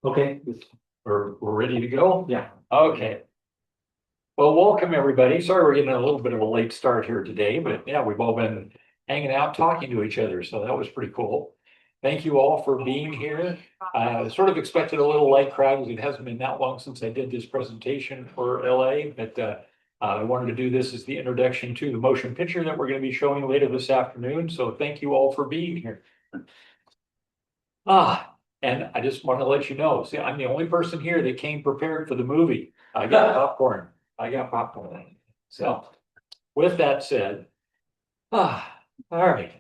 Okay, we're ready to go? Yeah. Okay. Well, welcome everybody. Sorry we're getting a little bit of a late start here today, but yeah, we've all been hanging out, talking to each other, so that was pretty cool. Thank you all for being here. Sort of expected a little light crowd because it hasn't been that long since I did this presentation for LA, but I wanted to do this as the introduction to the motion picture that we're going to be showing later this afternoon. So thank you all for being here. And I just want to let you know, see, I'm the only person here that came prepared for the movie. I got popcorn. I got popcorn. So with that said, all right.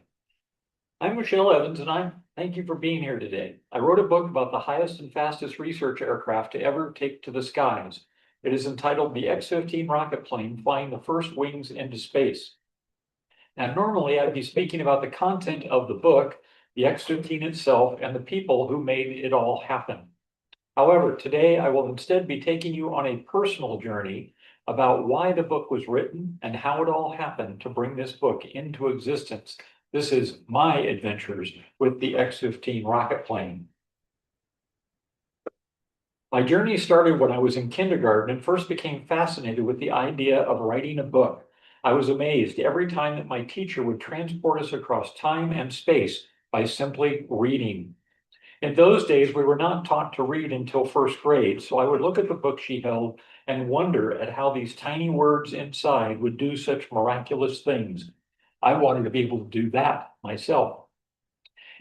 I'm Michelle Evans and thank you for being here today. I wrote a book about the highest and fastest research aircraft to ever take to the skies. It is entitled The X-15 Rocket Plane Flying the First Wings into Space. Now, normally I'd be speaking about the content of the book, the X-15 itself, and the people who made it all happen. However, today I will instead be taking you on a personal journey about why the book was written and how it all happened to bring this book into existence. This is my adventures with the X-15 rocket plane. My journey started when I was in kindergarten and first became fascinated with the idea of writing a book. I was amazed every time that my teacher would transport us across time and space by simply reading. In those days, we were not taught to read until first grade, so I would look at the book she held and wonder at how these tiny words inside would do such miraculous things. I wanted to be able to do that myself.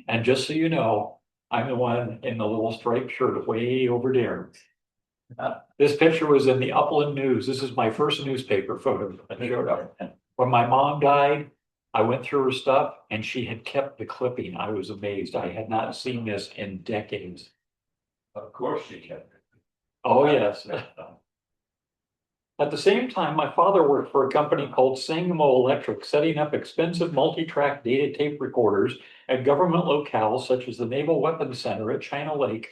And just so you know, I'm the one in the little striped shirt way over there. This picture was in the Upland News. This is my first newspaper photo that showed up. When my mom died, I went through her stuff and she had kept the clipping. I was amazed. I had not seen this in decades. Of course she kept it. Oh, yes. At the same time, my father worked for a company called Sangamo Electric, setting up expensive multi-track data tape recorders at government locales such as the Naval Weapons Center at China Lake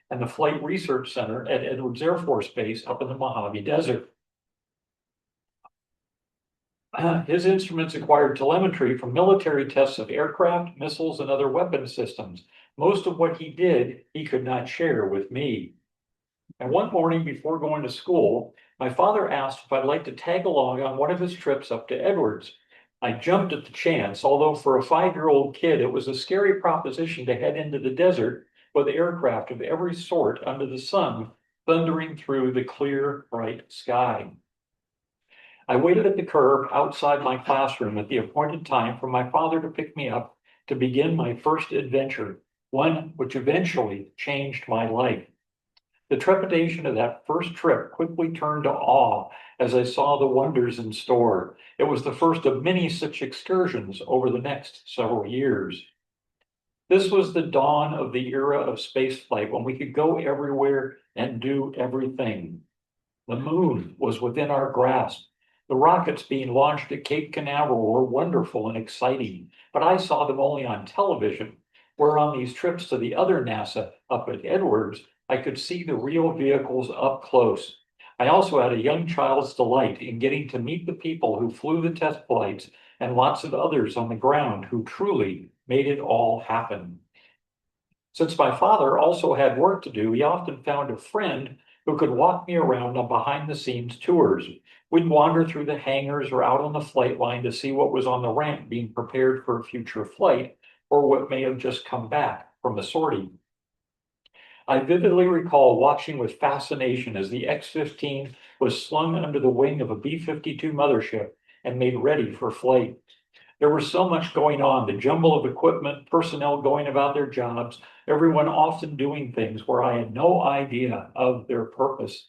and the Flight Research Center at Edwards Air Force Base up in the Mojave Desert. His instruments acquired telemetry from military tests of aircraft, missiles, and other weapon systems. Most of what he did, he could not share with me. And one morning before going to school, my father asked if I'd like to tag along on one of his trips up to Edwards. I jumped at the chance, although for a 5-year-old kid, it was a scary proposition to head into the desert with aircraft of every sort under the sun, thundering through the clear, bright sky. I waited at the curb outside my classroom at the appointed time for my father to pick me up to begin my first adventure, one which eventually changed my life. The trepidation of that first trip quickly turned to awe as I saw the wonders in store. It was the first of many such excursions over the next several years. This was the dawn of the era of spaceflight when we could go everywhere and do everything. The moon was within our grasp. The rockets being launched at Cape Canaveral were wonderful and exciting, but I saw them only on television, where on these trips to the other NASA up at Edwards, I could see the real vehicles up close. I also had a young child's delight in getting to meet the people who flew the test flights and lots of others on the ground who truly made it all happen. Since my father also had work to do, he often found a friend who could walk me around on behind the scenes tours. We'd wander through the hangars or out on the flight line to see what was on the ramp being prepared for a future flight or what may have just come back from a sortie. I vividly recall watching with fascination as the X-15 was slung under the wing of a B-52 mothership and made ready for flight. There was so much going on, the jumble of equipment, personnel going about their jobs, everyone often doing things where I had no idea of their purpose.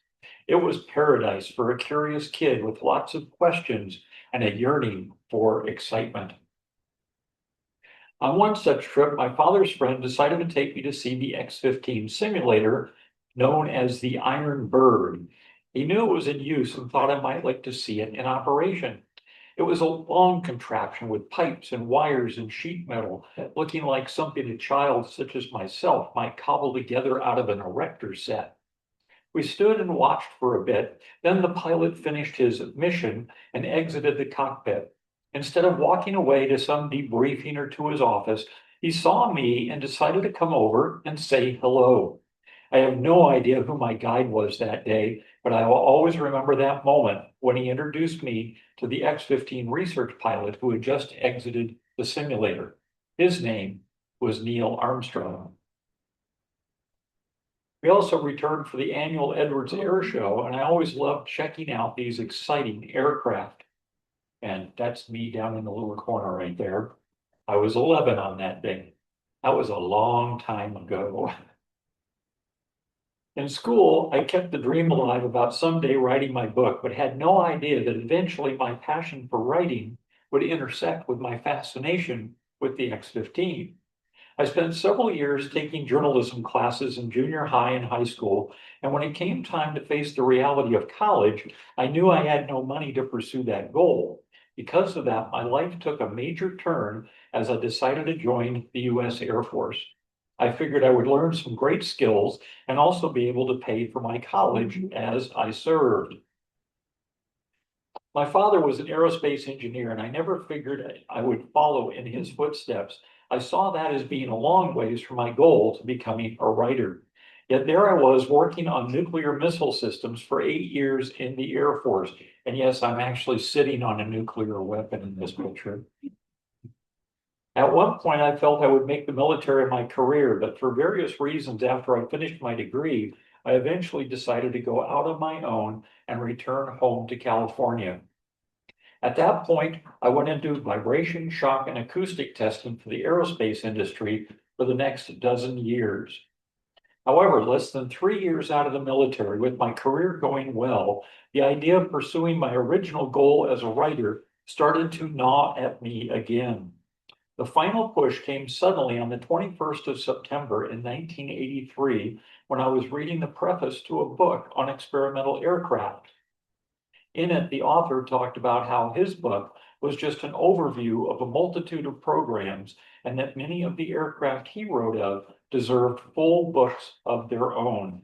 It was paradise for a curious kid with lots of questions and a yearning for excitement. On one such trip, my father's friend decided to take me to see the X-15 simulator known as the Iron Bird. He knew it was in use and thought I might like to see it in operation. It was a long contraption with pipes and wires and sheet metal, looking like something a child such as myself might cobble together out of an erector set. We stood and watched for a bit, then the pilot finished his mission and exited the cockpit. Instead of walking away to some debriefing or to his office, he saw me and decided to come over and say hello. I have no idea who my guide was that day, but I will always remember that moment when he introduced me to the X-15 research pilot who had just exited the simulator. His name was Neil Armstrong. We also returned for the annual Edwards Air Show, and I always loved checking out these exciting aircraft. And that's me down in the little corner right there. I was 11 on that day. That was a long time ago. In school, I kept the dream alive about someday writing my book, but had no idea that eventually my passion for writing would intersect with my fascination with the X-15. I spent several years taking journalism classes in junior high and high school, and when it came time to face the reality of college, I knew I had no money to pursue that goal. Because of that, my life took a major turn as I decided to join the U.S. Air Force. I figured I would learn some great skills and also be able to pay for my college as I served. My father was an aerospace engineer, and I never figured I would follow in his footsteps. I saw that as being a long ways from my goal to becoming a writer. Yet there I was working on nuclear missile systems for 8 years in the Air Force. And yes, I'm actually sitting on a nuclear weapon in this picture. At one point, I felt I would make the military my career, but for various reasons, after I finished my degree, I eventually decided to go out on my own and return home to California. At that point, I went into vibration, shock, and acoustic testing for the aerospace industry for the next dozen years. However, less than 3 years out of the military, with my career going well, the idea of pursuing my original goal as a writer started to gnaw at me again. The final push came suddenly on the 21st of September in 1983 when I was reading the preface to a book on experimental aircraft. In it, the author talked about how his book was just an overview of a multitude of programs and that many of the aircraft he wrote of deserved full books of their own.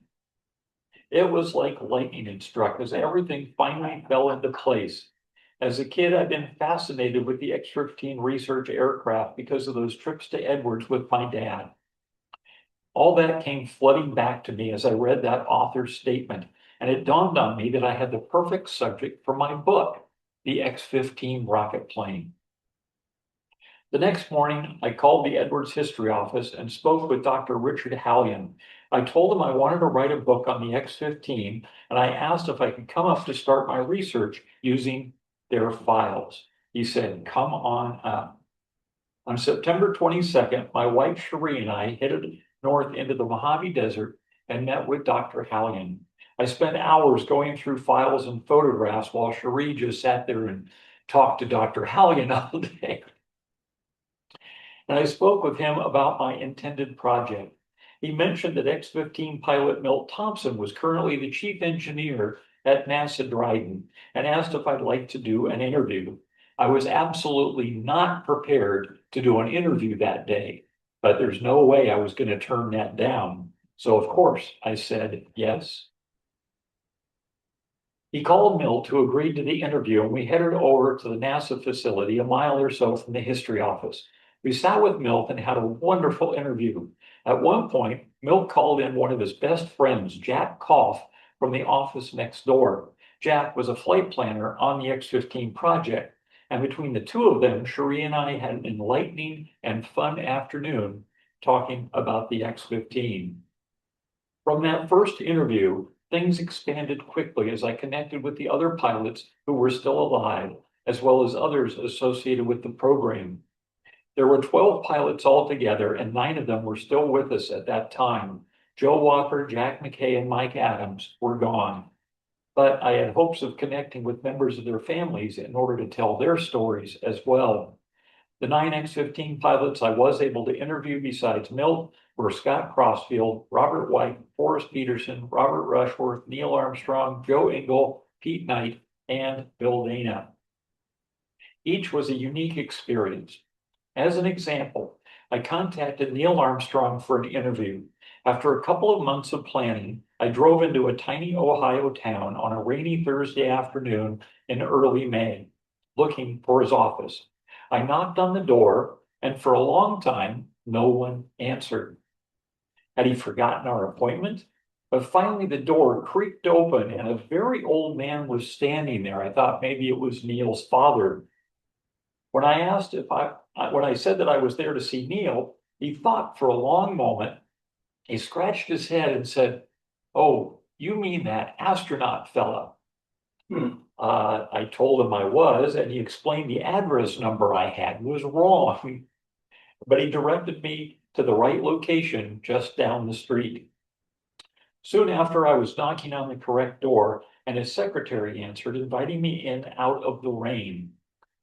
It was like lightning had struck as everything finally fell into place. As a kid, I've been fascinated with the X-15 research aircraft because of those trips to Edwards with my dad. All that came flooding back to me as I read that author's statement, and it dawned on me that I had the perfect subject for my book, the X-15 rocket plane. The next morning, I called the Edwards History Office and spoke with Dr. Richard Hallion. I told him I wanted to write a book on the X-15, and I asked if I could come up to start my research using their files. He said, "Come on up." On September 22nd, my wife Cherie and I headed north into the Mojave Desert and met with Dr. Hallion. I spent hours going through files and photographs while Cherie just sat there and talked to Dr. Hallion all day. And I spoke with him about my intended project. He mentioned that X-15 pilot Milt Thompson was currently the chief engineer at NASA Dryden and asked if I'd like to do an interview. I was absolutely not prepared to do an interview that day, but there's no way I was going to turn that down. So of course I said yes. He called Milt, who agreed to the interview, and we headed over to the NASA facility a mile or so from the history office. We sat with Milt and had a wonderful interview. At one point, Milt called in one of his best friends, Jack Koff, from the office next door. Jack was a flight planner on the X-15 project, and between the two of them, Cherie and I had an enlightening and fun afternoon talking about the X-15. From that first interview, things expanded quickly as I connected with the other pilots who were still alive, as well as others associated with the program. There were 12 pilots altogether, and 9 of them were still with us at that time. Joe Walker, Jack McKay, and Mike Adams were gone. But I had hopes of connecting with members of their families in order to tell their stories as well. The 9 X-15 pilots I was able to interview besides Milt were Scott Crossfield, Robert White, Forrest Peterson, Robert Rushworth, Neil Armstrong, Joe Engle, Pete Knight, and Bill Dana. Each was a unique experience. As an example, I contacted Neil Armstrong for an interview. After a couple of months of planning, I drove into a tiny Ohio town on a rainy Thursday afternoon in early May, looking for his office. I knocked on the door, and for a long time, no one answered. Had he forgotten our appointment? But finally, the door creaked open and a very old man was standing there. I thought maybe it was Neil's father. When I asked when I said that I was there to see Neil, he thought for a long moment. He scratched his head and said, "Oh, you mean that astronaut fella?" I told him I was, and he explained the address number I had was wrong. But he directed me to the right location just down the street. Soon after, I was knocking on the correct door, and his secretary answered, inviting me in out of the rain.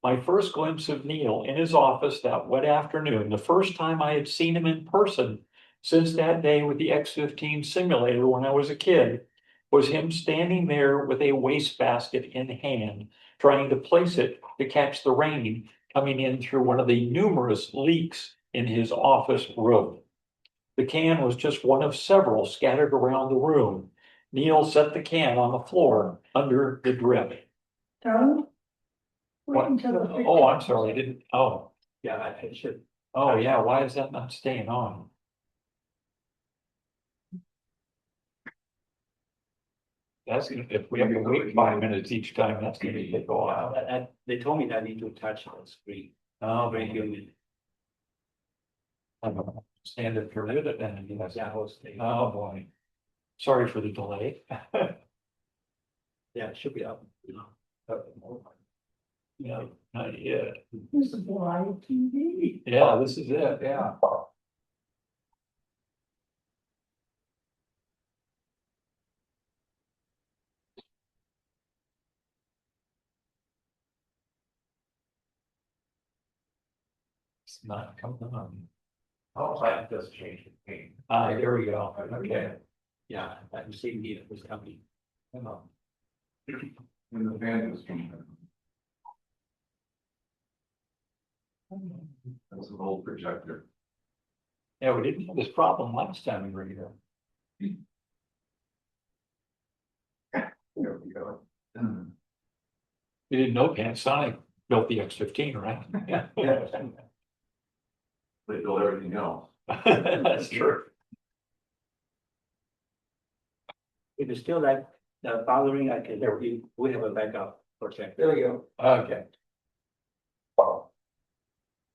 My first glimpse of Neil in his office that wet afternoon, the first time I had seen him in person since that day with the X-15 simulator when I was a kid, was him standing there with a wastebasket in hand, trying to place it to catch the rain coming in through one of the numerous leaks in his office roof. The can was just one of several scattered around the room. Neil set the can on the floor under the drip. Darling? What? Oh, I'm sorry, I didn't, oh, Yeah, I should. oh, yeah, why is that not staying on? That's gonna, if we have to wait 5 minutes each time, that's gonna take a while. They told me that I need to touch the screen. Oh, Very very good. good. I'm gonna stand up here with it then, yes. Yeah, I was thinking. Oh, boy. Sorry for the delay. Yeah, it should be up, you know. No, not yet. This is live TV. Yeah, this is it, yeah. It's not coming on. Oh, that does change the pain. Ah, there we go. Okay. Yeah, I'm seeing it was coming. Hang on. When the band was coming. That's an old projector. Yeah, we didn't have this problem last time we were here. There we go. You didn't know Panasonic built the X-15, right? Yeah. They build everything else. That's true. If it's still like bothering, I can, we have a backup projector. There we go. Okay.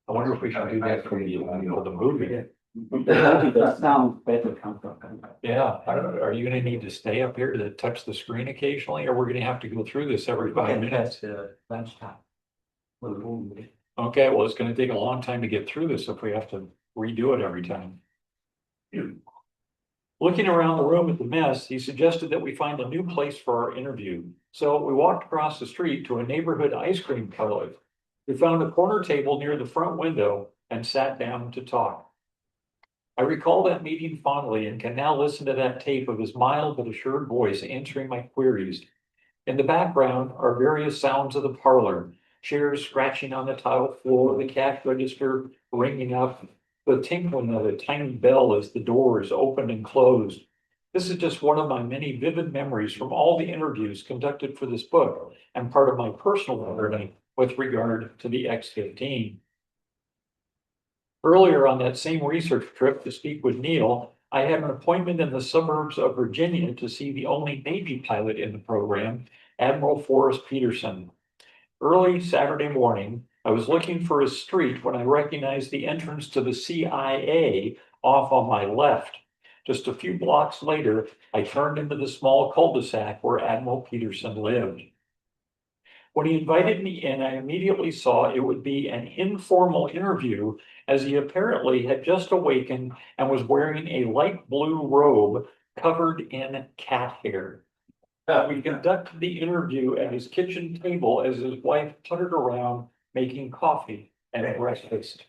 I wonder if we should do that for the movie. The sound better come from. Yeah, I don't know. Are you gonna need to stay up here to touch the screen occasionally, or we're gonna have to go through this every 5 minutes? Lunchtime. Okay, well, it's gonna take a long time to get through this if we have to redo it every time. Looking around the room at the mess, he suggested that we find a new place for our interview. So we walked across the street to a neighborhood ice cream parlor. We found a corner table near the front window and sat down to talk. I recall that meeting fondly and can now listen to that tape of his mild but assured voice answering my queries. In the background are various sounds of the parlor, chairs scratching on the tile floor, the cash register ringing up, the tinkling of a tiny bell as the doors opened and closed. This is just one of my many vivid memories from all the interviews conducted for this book and part of my personal learning with regard to the X-15. Earlier on that same research trip to speak with Neil, I had an appointment in the suburbs of Virginia to see the only Navy pilot in the program, Admiral Forrest Peterson. Early Saturday morning, I was looking for his street when I recognized the entrance to the CIA off on my left. Just a few blocks later, I turned into the small cul-de-sac where Admiral Peterson lived. When he invited me in, I immediately saw it would be an informal interview, as he apparently had just awakened and was wearing a light blue robe covered in cat hair. We conducted the interview at his kitchen table as his wife puttered around making coffee and breakfast.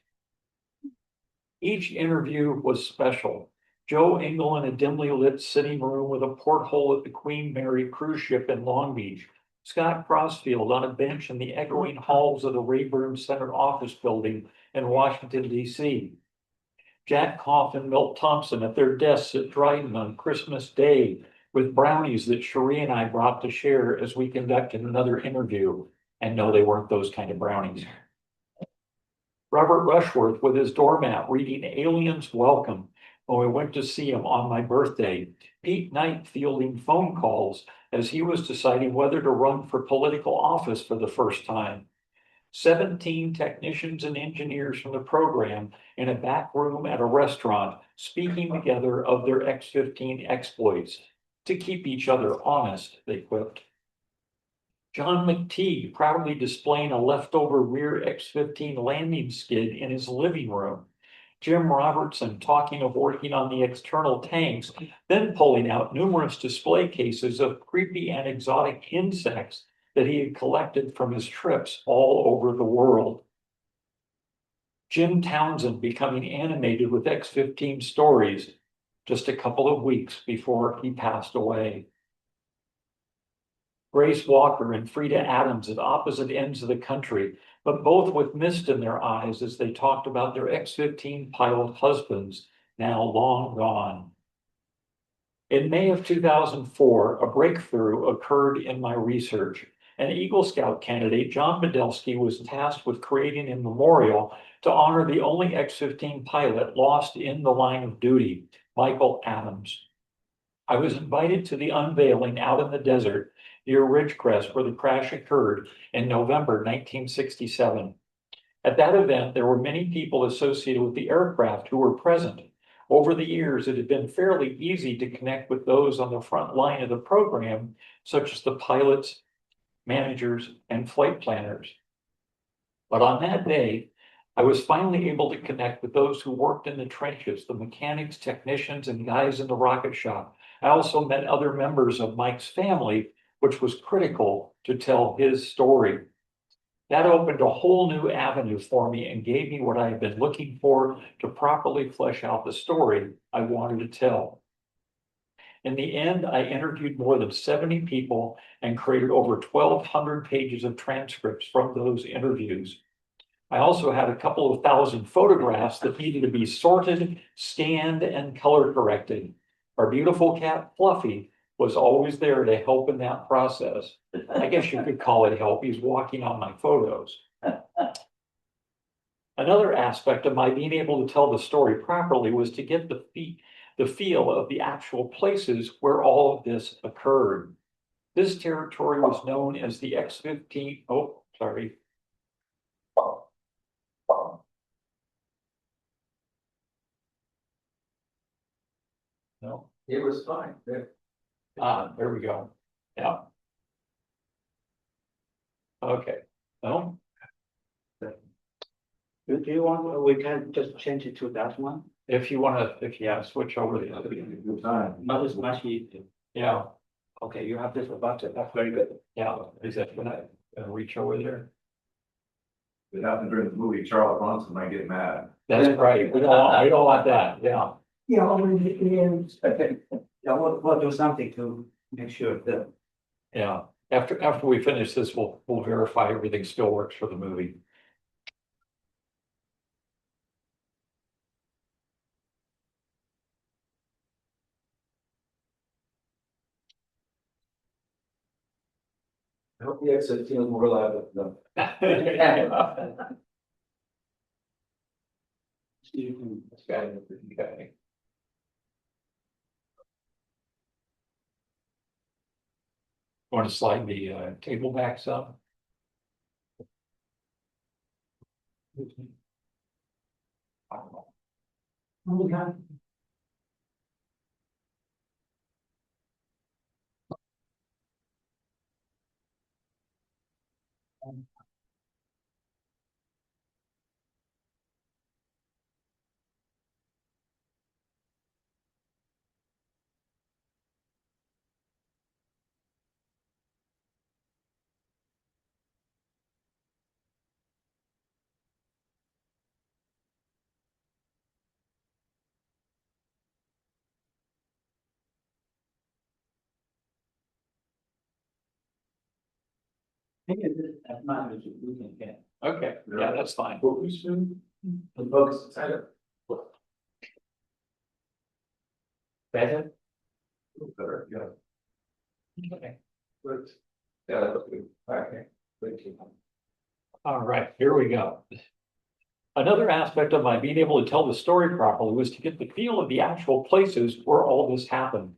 Each interview was special. Joe Engel in a dimly lit sitting room with a porthole at the Queen Mary cruise ship in Long Beach. Scott Crossfield on a bench in the echoing halls of the Rayburn Center office building in Washington, D.C. Jack Koff and Milt Thompson at their desks at Dryden on Christmas Day with brownies that Cherie and I brought to share as we conducted another interview. And no, they weren't those kind of brownies. Robert Rushworth with his doormat reading Aliens Welcome, when I went to see him on my birthday. Pete Knight fielding phone calls as he was deciding whether to run for political office for the first time. 17 technicians and engineers from the program in a back room at a restaurant speaking together of their X-15 exploits. To keep each other honest, they quipped. John McTeague proudly displaying a leftover rear X-15 landing skid in his living room. Jim Robertson talking of working on the external tanks, then pulling out numerous display cases of creepy and exotic insects that he had collected from his trips all over the world. Jim Townsend becoming animated with X-15 stories just a couple of weeks before he passed away. Grace Walker and Frida Adams at opposite ends of the country, but both with mist in their eyes as they talked about their X-15 pilot husbands, now long gone. In May of 2004, a breakthrough occurred in my research. An Eagle Scout candidate, John Medelsky, was tasked with creating a memorial to honor the only X-15 pilot lost in the line of duty, Michael Adams. I was invited to the unveiling out in the desert near Ridgecrest where the crash occurred in November 1967. At that event, there were many people associated with the aircraft who were present. Over the years, it had been fairly easy to connect with those on the front line of the program, such as the pilots, managers, and flight planners. But on that day, I was finally able to connect with those who worked in the trenches, the mechanics, technicians, and guys in the rocket shop. I also met other members of Mike's family, which was critical to tell his story. That opened a whole new avenue for me and gave me what I had been looking for to properly flesh out the story I wanted to tell. In the end, I interviewed more than 70 people and created over 1,200 pages of transcripts from those interviews. I also had a couple of thousand photographs that needed to be sorted, scanned, and color corrected. Our beautiful cat, Fluffy, was always there to help in that process. I guess you could call it help. He's walking on my photos. Another aspect of my being able to tell the story properly was to get the feel of the actual places where all of this occurred. This territory was known as the X-15. Oh, sorry. No, It was fine. there we go. Yeah. Okay. No, Do you want, we can just change it to that one? if you want to, switch over the other. Good time. Not as much easier. Yeah, Okay, you have this button. That's very good. yeah. Is that gonna reach over there? It happened during the movie, Charles Bronson might get mad. That's right. We don't want that. Yeah. Yeah, only it is. Okay, yeah, we'll do something to make sure that. Yeah. After we finish this, we'll verify everything still works for the movie. I hope the exit feels more reliable. No. Okay. Want to slide the table back some? Okay. As much as we can get. Okay, yeah, that's fine. The focus is tighter. Better? Better, yeah. Okay. Good. Yeah, that looks good. Okay. Thank you. All right, here we go. Another aspect of my being able to tell the story properly was to get the feel of the actual places where all this happened.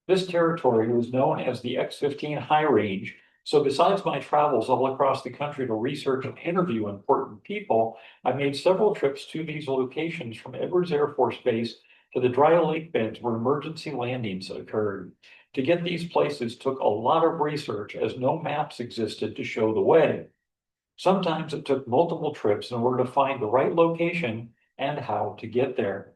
This territory was known as the X-15 High Range. So besides my travels all across the country to research and interview important people, I made several trips to these locations from Edwards Air Force Base to the dry lake beds where emergency landings occurred. To get these places took a lot of research as no maps existed to show the way. Sometimes it took multiple trips in order to find the right location and how to get there.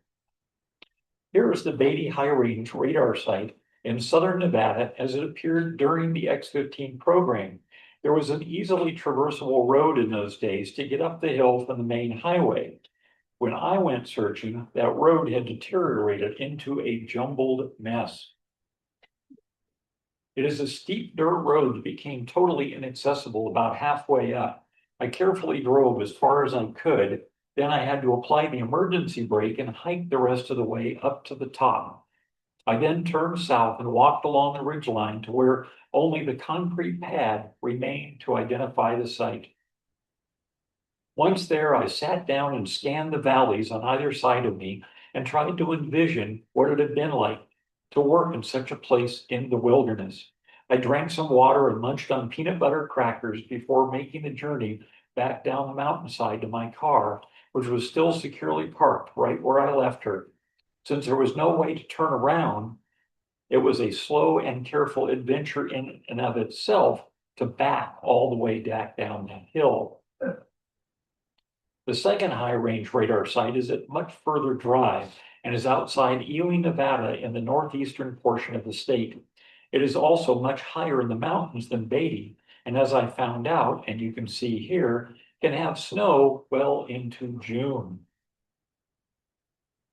Here is the Beatty High Range radar site in southern Nevada as it appeared during the X-15 program. There was an easily traversable road in those days to get up the hill from the main highway. When I went searching, that road had deteriorated into a jumbled mess. It is a steep dirt road that became totally inaccessible about halfway up. I carefully drove as far as I could. Then I had to apply the emergency brake and hike the rest of the way up to the top. I then turned south and walked along the ridgeline to where only the concrete pad remained to identify the site. Once there, I sat down and scanned the valleys on either side of me and tried to envision what it had been like to work in such a place in the wilderness. I drank some water and munched on peanut butter crackers before making the journey back down the mountainside to my car, which was still securely parked right where I left her. Since there was no way to turn around, it was a slow and careful adventure in and of itself to back all the way back down that hill. The second high range radar site is at much further drive and is outside Ewing, Nevada in the northeastern portion of the state. It is also much higher in the mountains than Beatty, and as I found out, and you can see here, can have snow well into June.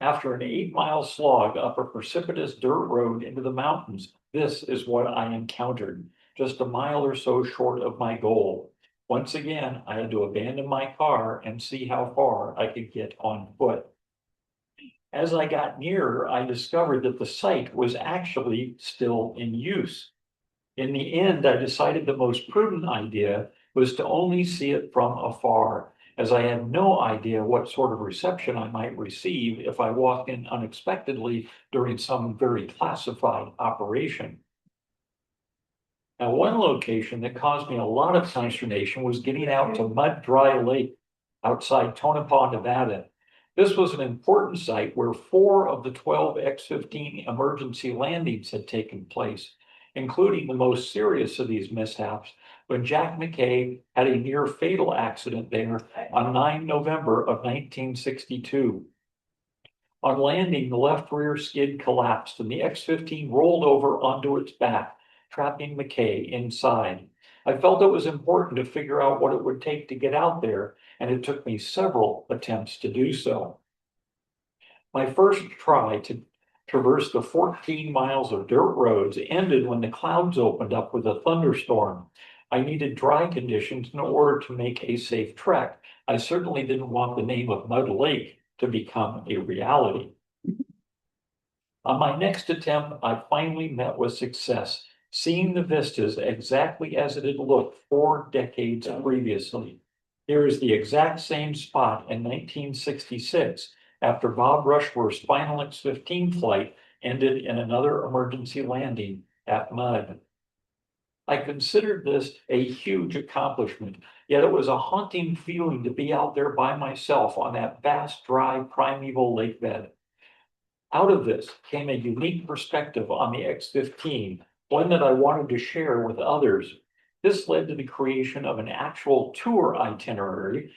After an 8-mile slog up a precipitous dirt road into the mountains, this is what I encountered, just a mile or so short of my goal. Once again, I had to abandon my car and see how far I could get on foot. As I got nearer, I discovered that the site was actually still in use. In the end, I decided the most prudent idea was to only see it from afar, as I had no idea what sort of reception I might receive if I walked in unexpectedly during some very classified operation. Now, one location that caused me a lot of consternation was getting out to Mud Dry Lake outside Tonopah, Nevada. This was an important site where 4 of the 12 X-15 emergency landings had taken place, including the most serious of these mishaps when Jack McKay had a near fatal accident there on 9 November of 1962. On landing, the left rear skid collapsed and the X-15 rolled over onto its back, trapping McKay inside. I felt it was important to figure out what it would take to get out there, and it took me several attempts to do so. My first try to traverse the 14 miles of dirt roads ended when the clouds opened up with a thunderstorm. I needed dry conditions in order to make a safe trek. I certainly didn't want the name of Mud Lake to become a reality. On my next attempt, I finally met with success, seeing the vistas exactly as it had looked 4 decades previously. Here is the exact same spot in 1966 after Bob Rushworth's final X-15 flight ended in another emergency landing at Mud. I considered this a huge accomplishment, yet it was a haunting feeling to be out there by myself on that vast, dry, primeval lake bed. Out of this came a unique perspective on the X-15, one that I wanted to share with others. This led to the creation of an actual tour itinerary,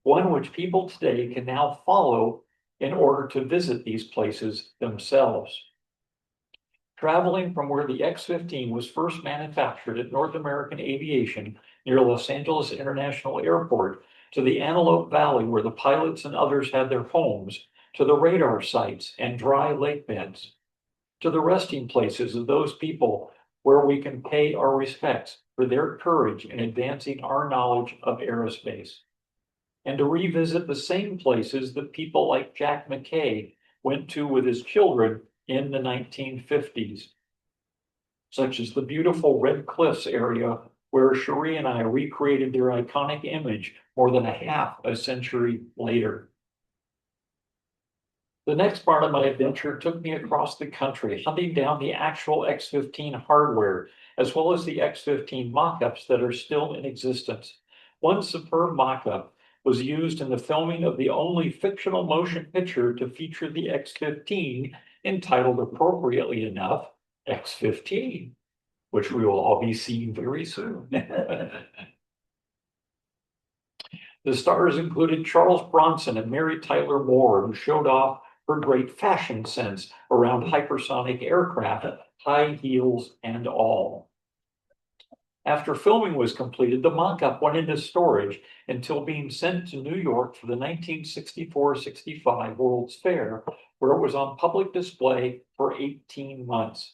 one which people today can now follow in order to visit these places themselves. Traveling from where the X-15 was first manufactured at North American Aviation near Los Angeles International Airport to the Antelope Valley where the pilots and others had their homes, to the radar sites and dry lake beds, to the resting places of those people where we can pay our respects for their courage in advancing our knowledge of aerospace, and to revisit the same places that people like Jack McKay went to with his children in the 1950s, such as the beautiful Red Cliffs area where Cherie and I recreated their iconic image more than a half a century later. The next part of my adventure took me across the country, hunting down the actual X-15 hardware, as well as the X-15 mock-ups that are still in existence. One superb mock-up was used in the filming of the only fictional motion picture to feature the X-15, entitled appropriately enough, X-15, which we will all be seeing very soon. The stars included Charles Bronson and Mary Tyler Moore, who showed off her great fashion sense around hypersonic aircraft, high heels and all. After filming was completed, the mock-up went into storage until being sent to New York for the 1964-65 World's Fair, where it was on public display for 18 months.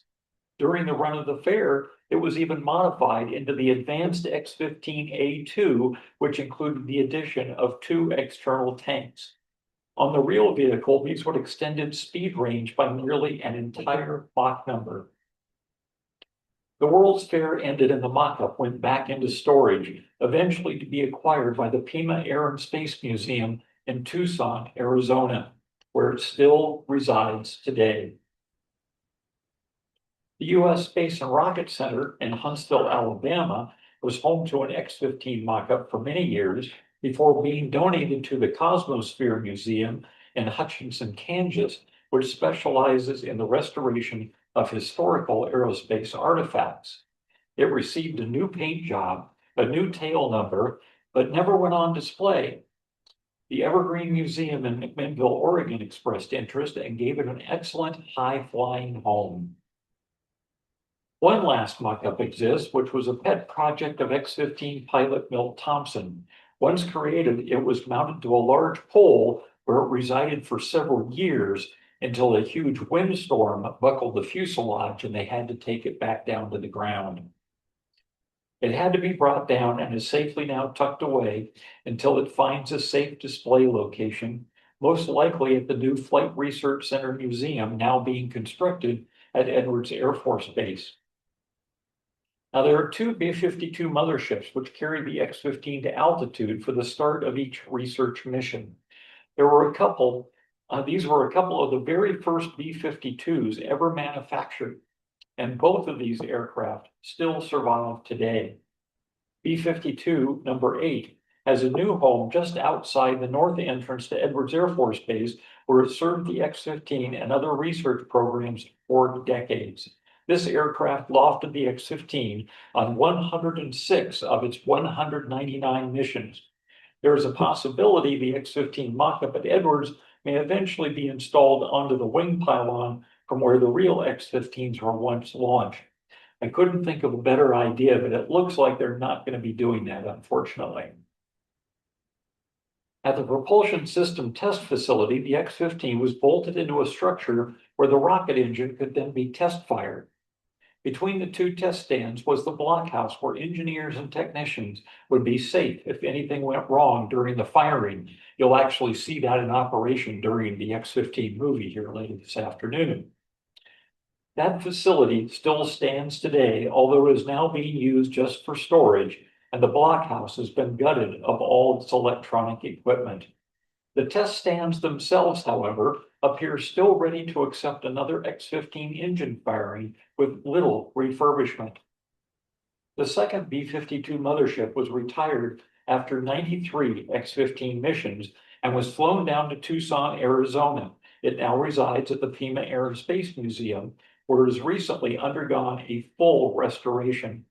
During the run of the fair, it was even modified into the advanced X-15A2, which included the addition of 2 external tanks. On the real vehicle, these would extend its speed range by nearly an entire Mach number. The World's Fair ended and the mock-up went back into storage, eventually to be acquired by the Pima Air and Space Museum in Tucson, Arizona, where it still resides today. The U.S. Space and Rocket Center in Huntsville, Alabama, was home to an X-15 mock-up for many years before being donated to the Cosmosphere Museum in Hutchinson, Kansas, which specializes in the restoration of historical aerospace artifacts. It received a new paint job, a new tail number, but never went on display. The Evergreen Museum in McMinnville, Oregon expressed interest and gave it an excellent high-flying home. One last mock-up exists, which was a pet project of X-15 pilot Milt Thompson. Once created, it was mounted to a large pole where it resided for several years until a huge windstorm buckled the fuselage and they had to take it back down to the ground. It had to be brought down and is safely now tucked away until it finds a safe display location, most likely at the new Flight Research Center Museum now being constructed at Edwards Air Force Base. Now, there are 2 B-52 motherships which carry the X-15 to altitude for the start of each research mission. These were a couple of the very first B-52s ever manufactured, and both of these aircraft still survive today. B-52 number 8 has a new home just outside the north entrance to Edwards Air Force Base, where it served the X-15 and other research programs for decades. This aircraft lofted the X-15 on 106 of its 199 missions. There is a possibility the X-15 mock-up at Edwards may eventually be installed onto the wing pylon from where the real X-15s were once launched. I couldn't think of a better idea, but it looks like they're not going to be doing that, unfortunately. At the propulsion system test facility, the X-15 was bolted into a structure where the rocket engine could then be test fired. Between the 2 test stands was the blockhouse where engineers and technicians would be safe if anything went wrong during the firing. You'll actually see that in operation during the X-15 movie here later this afternoon. That facility still stands today, although it is now being used just for storage, and the blockhouse has been gutted of all its electronic equipment. The test stands themselves, however, appear still ready to accept another X-15 engine firing with little refurbishment. The second B-52 mothership was retired after 93 X-15 missions and was flown down to Tucson, Arizona. It now resides at the Pima Air and Space Museum, where it has recently undergone a full restoration.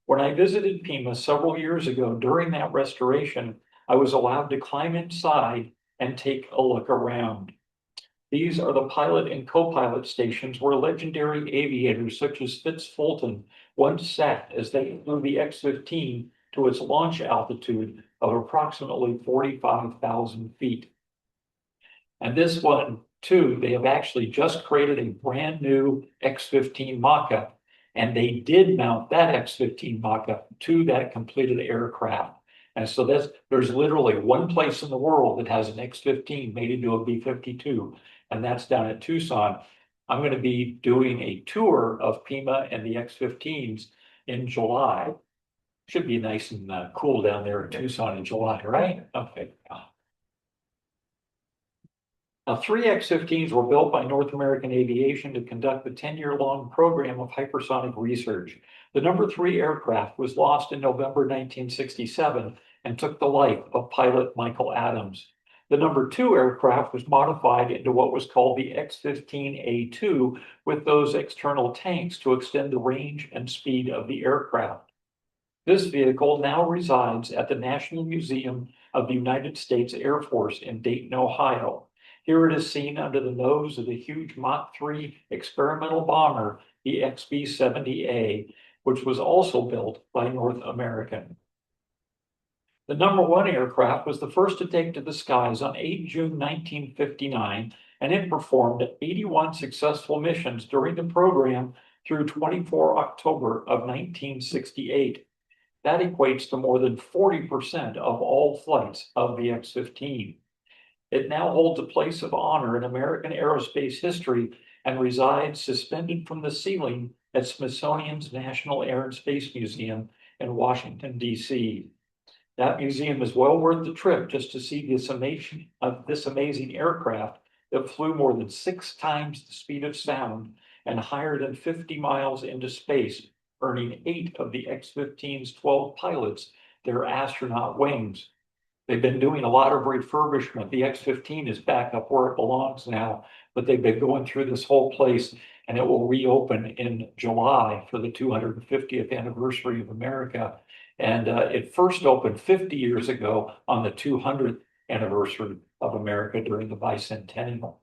When I visited Pima several years ago during that restoration, I was allowed to climb inside and take a look around. These are the pilot and co-pilot stations where legendary aviators such as Fitz Fulton once sat as they flew the X-15 to its launch altitude of approximately 45,000 feet. And this one, too, they have actually just created a brand new X-15 mock-up, and they did mount that X-15 mock-up to that completed aircraft. And so there's literally one place in the world that has an X-15 made into a B-52, and that's down at Tucson. I'm going to be doing a tour of Pima and the X-15s in July. Should be nice and cool down there in Tucson in July, right? Okay. Now, three X-15s were built by North American Aviation to conduct the 10-year-long program of hypersonic research. The number 3 aircraft was lost in November 1967 and took the life of pilot Michael Adams. The number 2 aircraft was modified into what was called the X-15A2 with those external tanks to extend the range and speed of the aircraft. This vehicle now resides at the National Museum of the United States Air Force in Dayton, Ohio. Here it is seen under the nose of the huge Mach 3 experimental bomber, the XB-70A, which was also built by North American. The number 1 aircraft was the first to take to the skies on 8 June 1959, and it performed 81 successful missions during the program through 24 October of 1968. That equates to more than 40% of all flights of the X-15. It now holds a place of honor in American aerospace history and resides suspended from the ceiling at Smithsonian's National Air and Space Museum in Washington, D.C. That museum is well worth the trip just to see this amazing aircraft that flew more than 6 times the speed of sound and higher than 50 miles into space, earning 8 of the X-15's 12 pilots their astronaut wings. They've been doing a lot of refurbishment. The X-15 is back up where it belongs now, but they've been going through this whole place, and it will reopen in July for the 250th anniversary of America. And it first opened 50 years ago on the 200th anniversary of America during the bicentennial.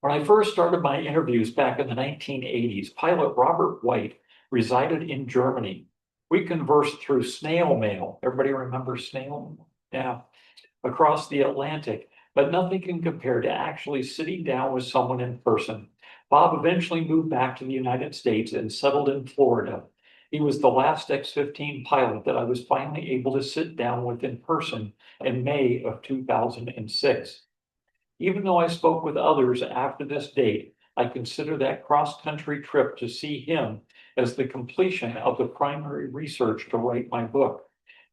When I first started my interviews back in the 1980s, pilot Robert White resided in Germany. We conversed through snail mail. Everybody remember snail mail? Yeah, across the Atlantic, but nothing can compare to actually sitting down with someone in person. Bob eventually moved back to the United States and settled in Florida. He was the last X-15 pilot that I was finally able to sit down with in person in May of 2006. Even though I spoke with others after this date, I consider that cross-country trip to see him as the completion of the primary research to write my book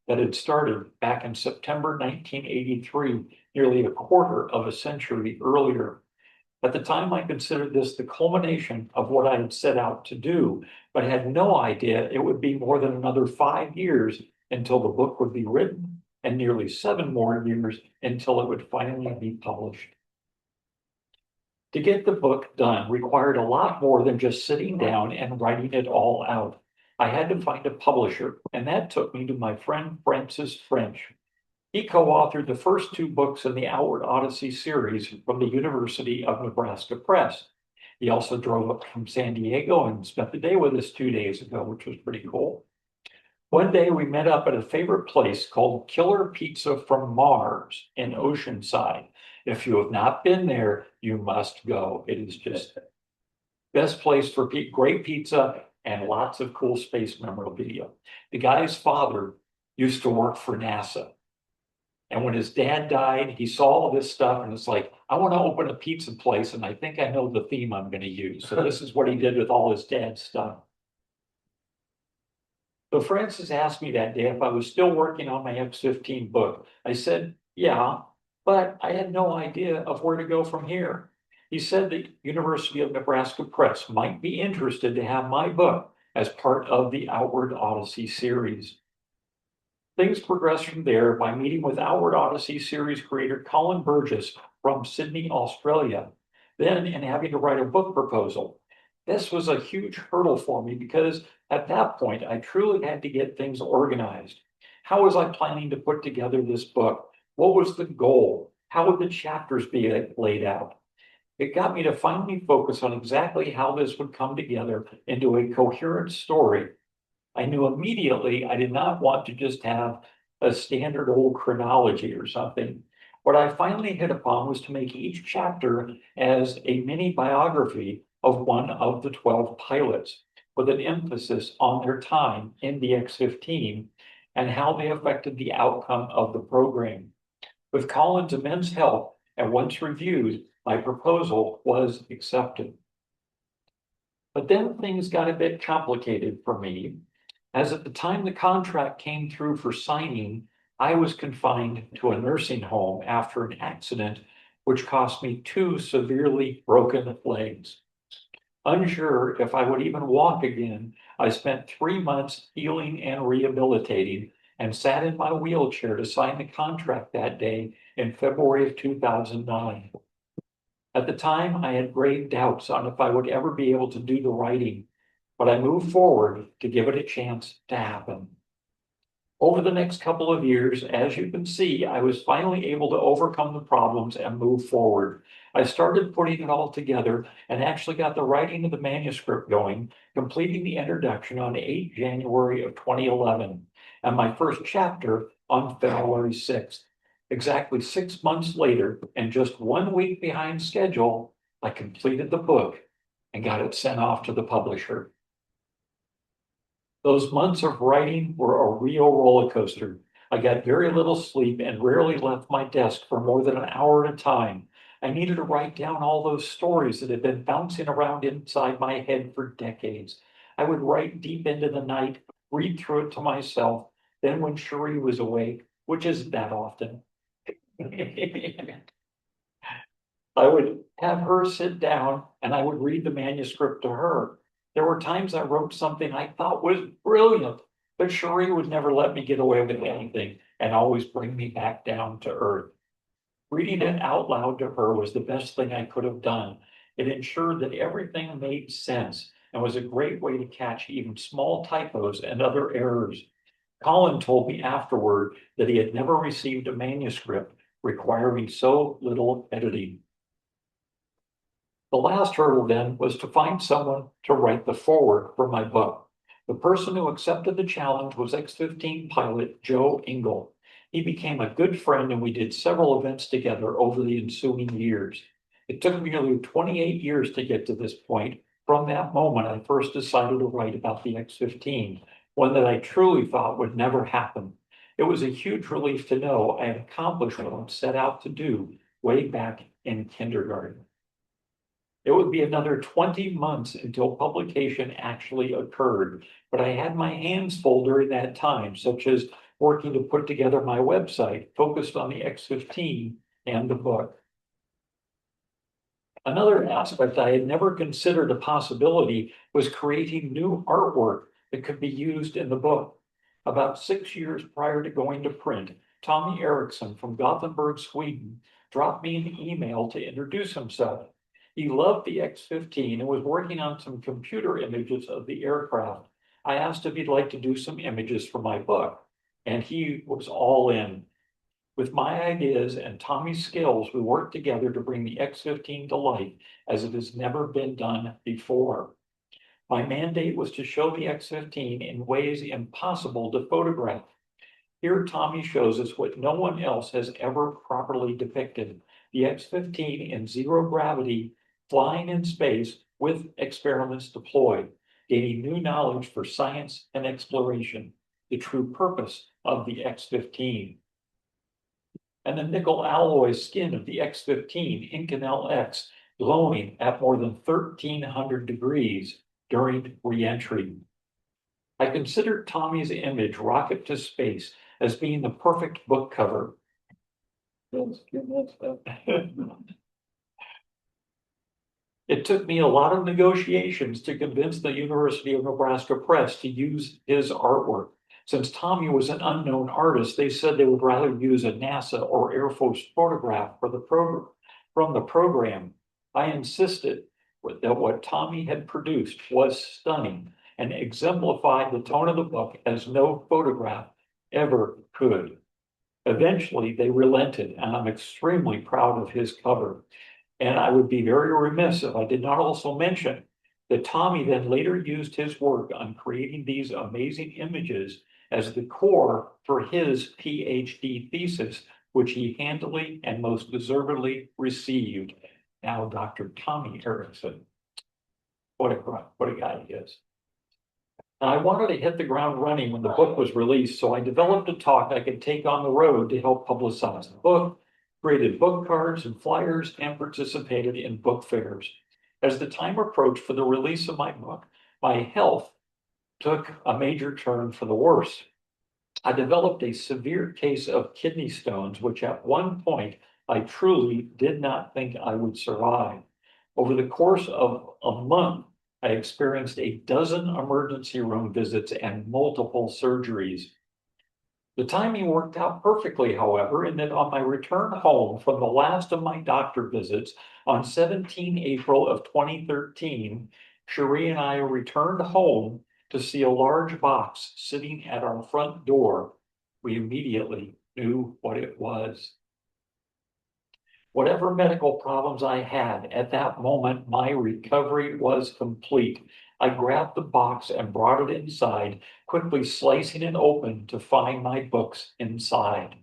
that had started back in September 1983, nearly a quarter of a century earlier. At the time, I considered this the culmination of what I had set out to do, but had no idea it would be more than another 5 years until the book would be written, and nearly 7 more years until it would finally be published. To get the book done required a lot more than just sitting down and writing it all out. I had to find a publisher, and that took me to my friend Francis French. He co-authored the first 2 books in the Outward Odyssey series from the University of Nebraska Press. He also drove up from San Diego and spent the day with us 2 days ago, which was pretty cool. One day we met up at a favorite place called Killer Pizza from Mars in Oceanside. If you have not been there, you must go. It is just best place for great pizza and lots of cool space memorabilia. The guy's father used to work for NASA. And when his dad died, he saw all this stuff and it's like, I want to open a pizza place and I think I know the theme I'm going to use. So this is what he did with all his dad's stuff. So Francis asked me that day if I was still working on my X-15 book. I said, yeah, but I had no idea of where to go from here. He said the University of Nebraska Press might be interested to have my book as part of the Outward Odyssey series. Things progressed from there by meeting with Outward Odyssey series creator Colin Burgess from Sydney, Australia, then in having to write a book proposal. This was a huge hurdle for me because at that point, I truly had to get things organized. How was I planning to put together this book? What was the goal? How would the chapters be laid out? It got me to finally focus on exactly how this would come together into a coherent story. I knew immediately I did not want to just have a standard old chronology or something. What I finally hit upon was to make each chapter as a mini biography of one of the 12 pilots, with an emphasis on their time in the X-15 and how they affected the outcome of the program. With Colin's immense help, and once reviewed, my proposal was accepted. But then things got a bit complicated for me. As at the time the contract came through for signing, I was confined to a nursing home after an accident which cost me two severely broken legs. Unsure if I would even walk again, I spent 3 months healing and rehabilitating and sat in my wheelchair to sign the contract that day in February of 2009. At the time, I had grave doubts on if I would ever be able to do the writing, but I moved forward to give it a chance to happen. Over the next couple of years, as you can see, I was finally able to overcome the problems and move forward. I started putting it all together and actually got the writing of the manuscript going, completing the introduction on 8 January of 2011, and my first chapter on February 6th. Exactly 6 months later, and just 1 week behind schedule, I completed the book and got it sent off to the publisher. Those months of writing were a real roller coaster. I got very little sleep and rarely left my desk for more than an hour at a time. I needed to write down all those stories that had been bouncing around inside my head for decades. I would write deep into the night, read through it to myself. Then when Cherie was awake, which isn't that often, I would have her sit down and I would read the manuscript to her. There were times I wrote something I thought was brilliant, but Cherie would never let me get away with anything and always bring me back down to earth. Reading it out loud to her was the best thing I could have done. It ensured that everything made sense and was a great way to catch even small typos and other errors. Colin told me afterward that he had never received a manuscript requiring so little editing. The last hurdle then was to find someone to write the foreword for my book. The person who accepted the challenge was X-15 pilot Joe Engel. He became a good friend and we did several events together over the ensuing years. It took me nearly 28 years to get to this point. From that moment, I first decided to write about the X-15, one that I truly thought would never happen. It was a huge relief to know I had accomplished what I set out to do way back in kindergarten. It would be another 20 months until publication actually occurred, but I had my hands full during that time, such as working to put together my website focused on the X-15 and the book. Another aspect I had never considered a possibility was creating new artwork that could be used in the book. About 6 years prior to going to print, Tommy Eriksson from Gothenburg, Sweden, dropped me an email to introduce himself. He loved the X-15 and was working on some computer images of the aircraft. I asked if he'd like to do some images for my book, and he was all in. With my ideas and Tommy's skills, we worked together to bring the X-15 to life as it has never been done before. My mandate was to show the X-15 in ways impossible to photograph. Here, Tommy shows us what no one else has ever properly depicted: the X-15 in zero gravity, flying in space with experiments deployed, gaining new knowledge for science and exploration, the true purpose of the X-15. And the nickel alloy skin of the X-15 Inconel X glowing at more than 1,300 degrees during re-entry. I considered Tommy's image, Rocket to Space, as being the perfect book cover. It took me a lot of negotiations to convince the University of Nebraska Press to use his artwork. Since Tommy was an unknown artist, they said they would rather use a NASA or Air Force photograph for from the program. I insisted that what Tommy had produced was stunning and exemplified the tone of the book as no photograph ever could. Eventually, they relented, and I'm extremely proud of his cover. And I would be very remiss if I did not also mention that Tommy then later used his work on creating these amazing images as the core for his PhD thesis, which he handily and most deservedly received. Now, Dr. Tommy Eriksson, what a guy he is. Now, I wanted to hit the ground running when the book was released, so I developed a talk I could take on the road to help publicize the book, created book cards and flyers, and participated in book fairs. As the time approached for the release of my book, my health took a major turn for the worse. I developed a severe case of kidney stones, which at one point I truly did not think I would survive. Over the course of a month, I experienced a dozen emergency room visits and multiple surgeries. The timing worked out perfectly, however, in that on my return home from the last of my doctor visits on 17 April of 2013, Cherie and I returned home to see a large box sitting at our front door. We immediately knew what it was. Whatever medical problems I had at that moment, my recovery was complete. I grabbed the box and brought it inside, quickly slicing it open to find my books inside.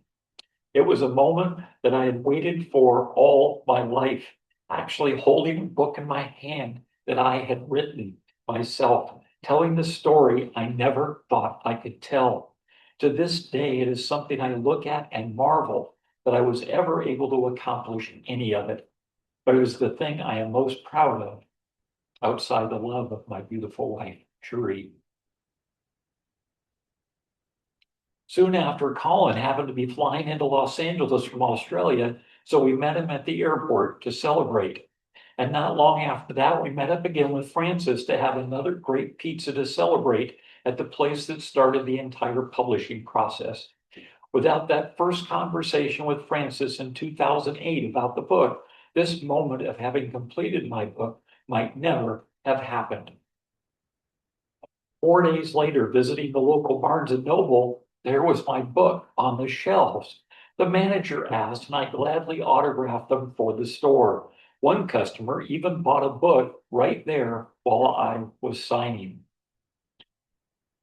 It was a moment that I had waited for all my life, actually holding a book in my hand that I had written myself, telling the story I never thought I could tell. To this day, it is something I look at and marvel that I was ever able to accomplish any of it. But it is the thing I am most proud of, outside the love of my beautiful wife, Cherie. Soon after, Colin happened to be flying into Los Angeles from Australia, so we met him at the airport to celebrate. And not long after that, we met up again with Francis to have another great pizza to celebrate at the place that started the entire publishing process. Without that first conversation with Francis in 2008 about the book, this moment of having completed my book might never have happened. 4 days later, visiting the local Barnes and Noble, there was my book on the shelves. The manager asked, and I gladly autographed them for the store. One customer even bought a book right there while I was signing.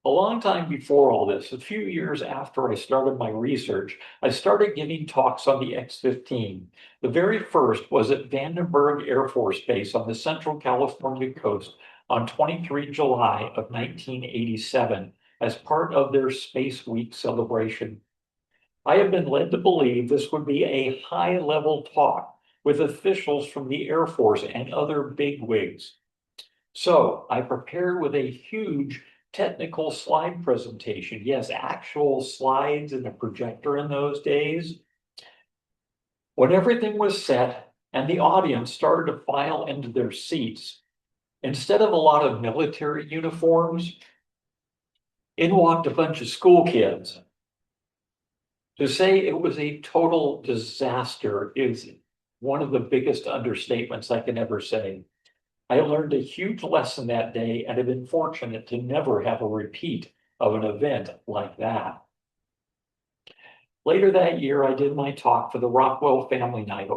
A long time before all this, a few years after I started my research, I started giving talks on the X-15. The very first was at Vandenberg Air Force Base on the Central California coast on 23 July of 1987 as part of their Space Week celebration. I have been led to believe this would be a high-level talk with officials from the Air Force and other bigwigs. So I prepared with a huge technical slide presentation. Yes, actual slides and a projector in those days. When everything was set and the audience started to file into their seats, instead of a lot of military uniforms, in walked a bunch of school kids. To say it was a total disaster is one of the biggest understatements I can ever say. I learned a huge lesson that day and have been fortunate to never have a repeat of an event like that. Later that year, I did my talk for the Rockwell Family Night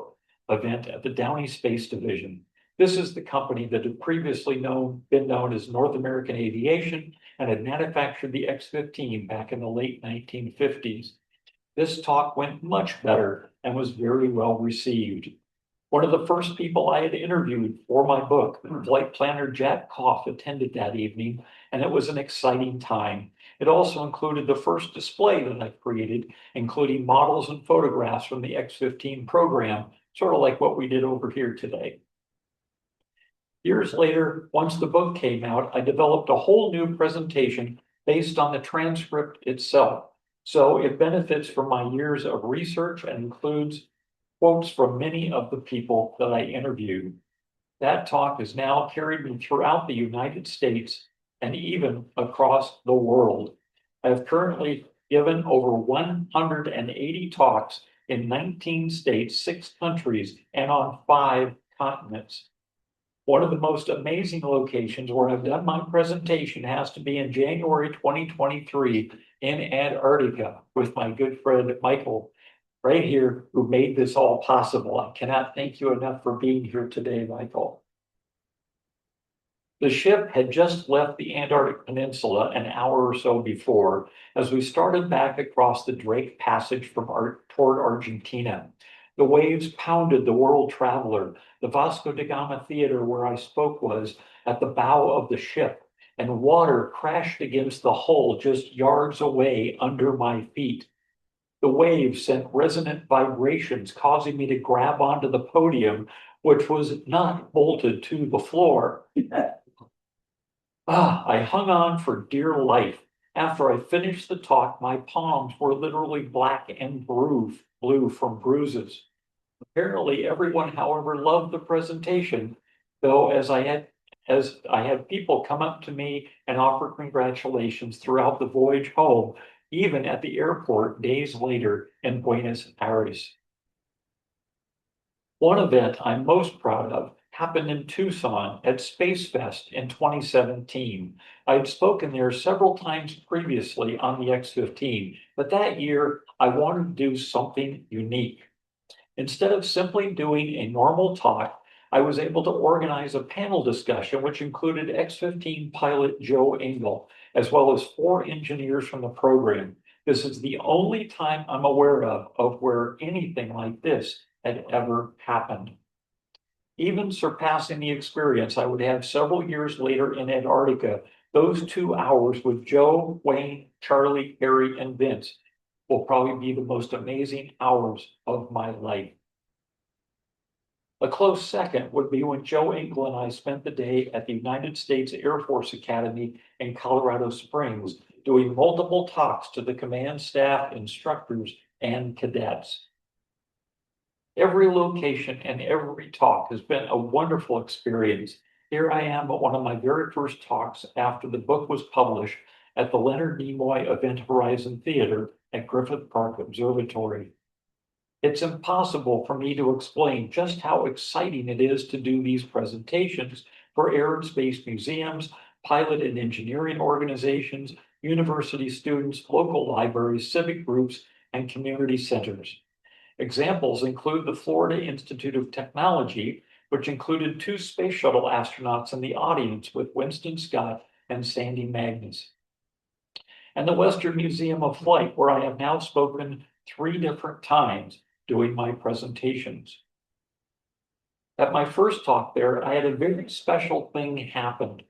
event at the Downey Space Division. This is the company that had previously been known as North American Aviation and had manufactured the X-15 back in the late 1950s. This talk went much better and was very well received. One of the first people I had interviewed for my book, flight planner Jack Koff, attended that evening, and it was an exciting time. It also included the first display that I created, including models and photographs from the X-15 program, sort of like what we did over here today. Years later, once the book came out, I developed a whole new presentation based on the transcript itself. So it benefits from my years of research and includes quotes from many of the people that I interviewed. That talk has now carried me throughout the United States and even across the world. I have currently given over 180 talks in 19 states, 6 countries, and on 5 continents. One of the most amazing locations where I've done my presentation has to be in January 2023 in Antarctica with my good friend Michael right here, who made this all possible. I cannot thank you enough for being here today, Michael. The ship had just left the Antarctic Peninsula an hour or so before as we started back across the Drake Passage toward Argentina. The waves pounded the World Traveler. The Vasco da Gama Theater where I spoke was at the bow of the ship, and water crashed against the hull just yards away under my feet. The waves sent resonant vibrations, causing me to grab onto the podium, which was not bolted to the floor. I hung on for dear life. After I finished the talk, my palms were literally black and blue from bruises. Apparently, everyone, however, loved the presentation, though as I had people come up to me and offer congratulations throughout the voyage home, even at the airport days later in Buenos Aires. One event I'm most proud of happened in Tucson at Space Fest in 2017. I'd spoken there several times previously on the X-15, but that year I wanted to do something unique. Instead of simply doing a normal talk, I was able to organize a panel discussion which included X-15 pilot Joe Engel, as well as 4 engineers from the program. This is the only time I'm aware of where anything like this had ever happened. Even surpassing the experience I would have several years later in Antarctica, those 2 hours with Joe, Wayne, Charlie, Harry, and Vince will probably be the most amazing hours of my life. A close second would be when Joe Engel and I spent the day at the United States Air Force Academy in Colorado Springs, doing multiple talks to the command staff, instructors, and cadets. Every location and every talk has been a wonderful experience. Here I am at one of my very first talks after the book was published at the Leonard Nimoy Event Horizon Theater at Griffith Park Observatory. It's impossible for me to explain just how exciting it is to do these presentations for air and space museums, pilot and engineering organizations, university students, local libraries, civic groups, and community centers. Examples include the Florida Institute of Technology, which included 2 space shuttle astronauts in the audience with Winston Scott and Sandy Magnus, and the Western Museum of Flight, where I have now spoken 3 different times doing my presentations. At my first talk there, I had a very special thing happen.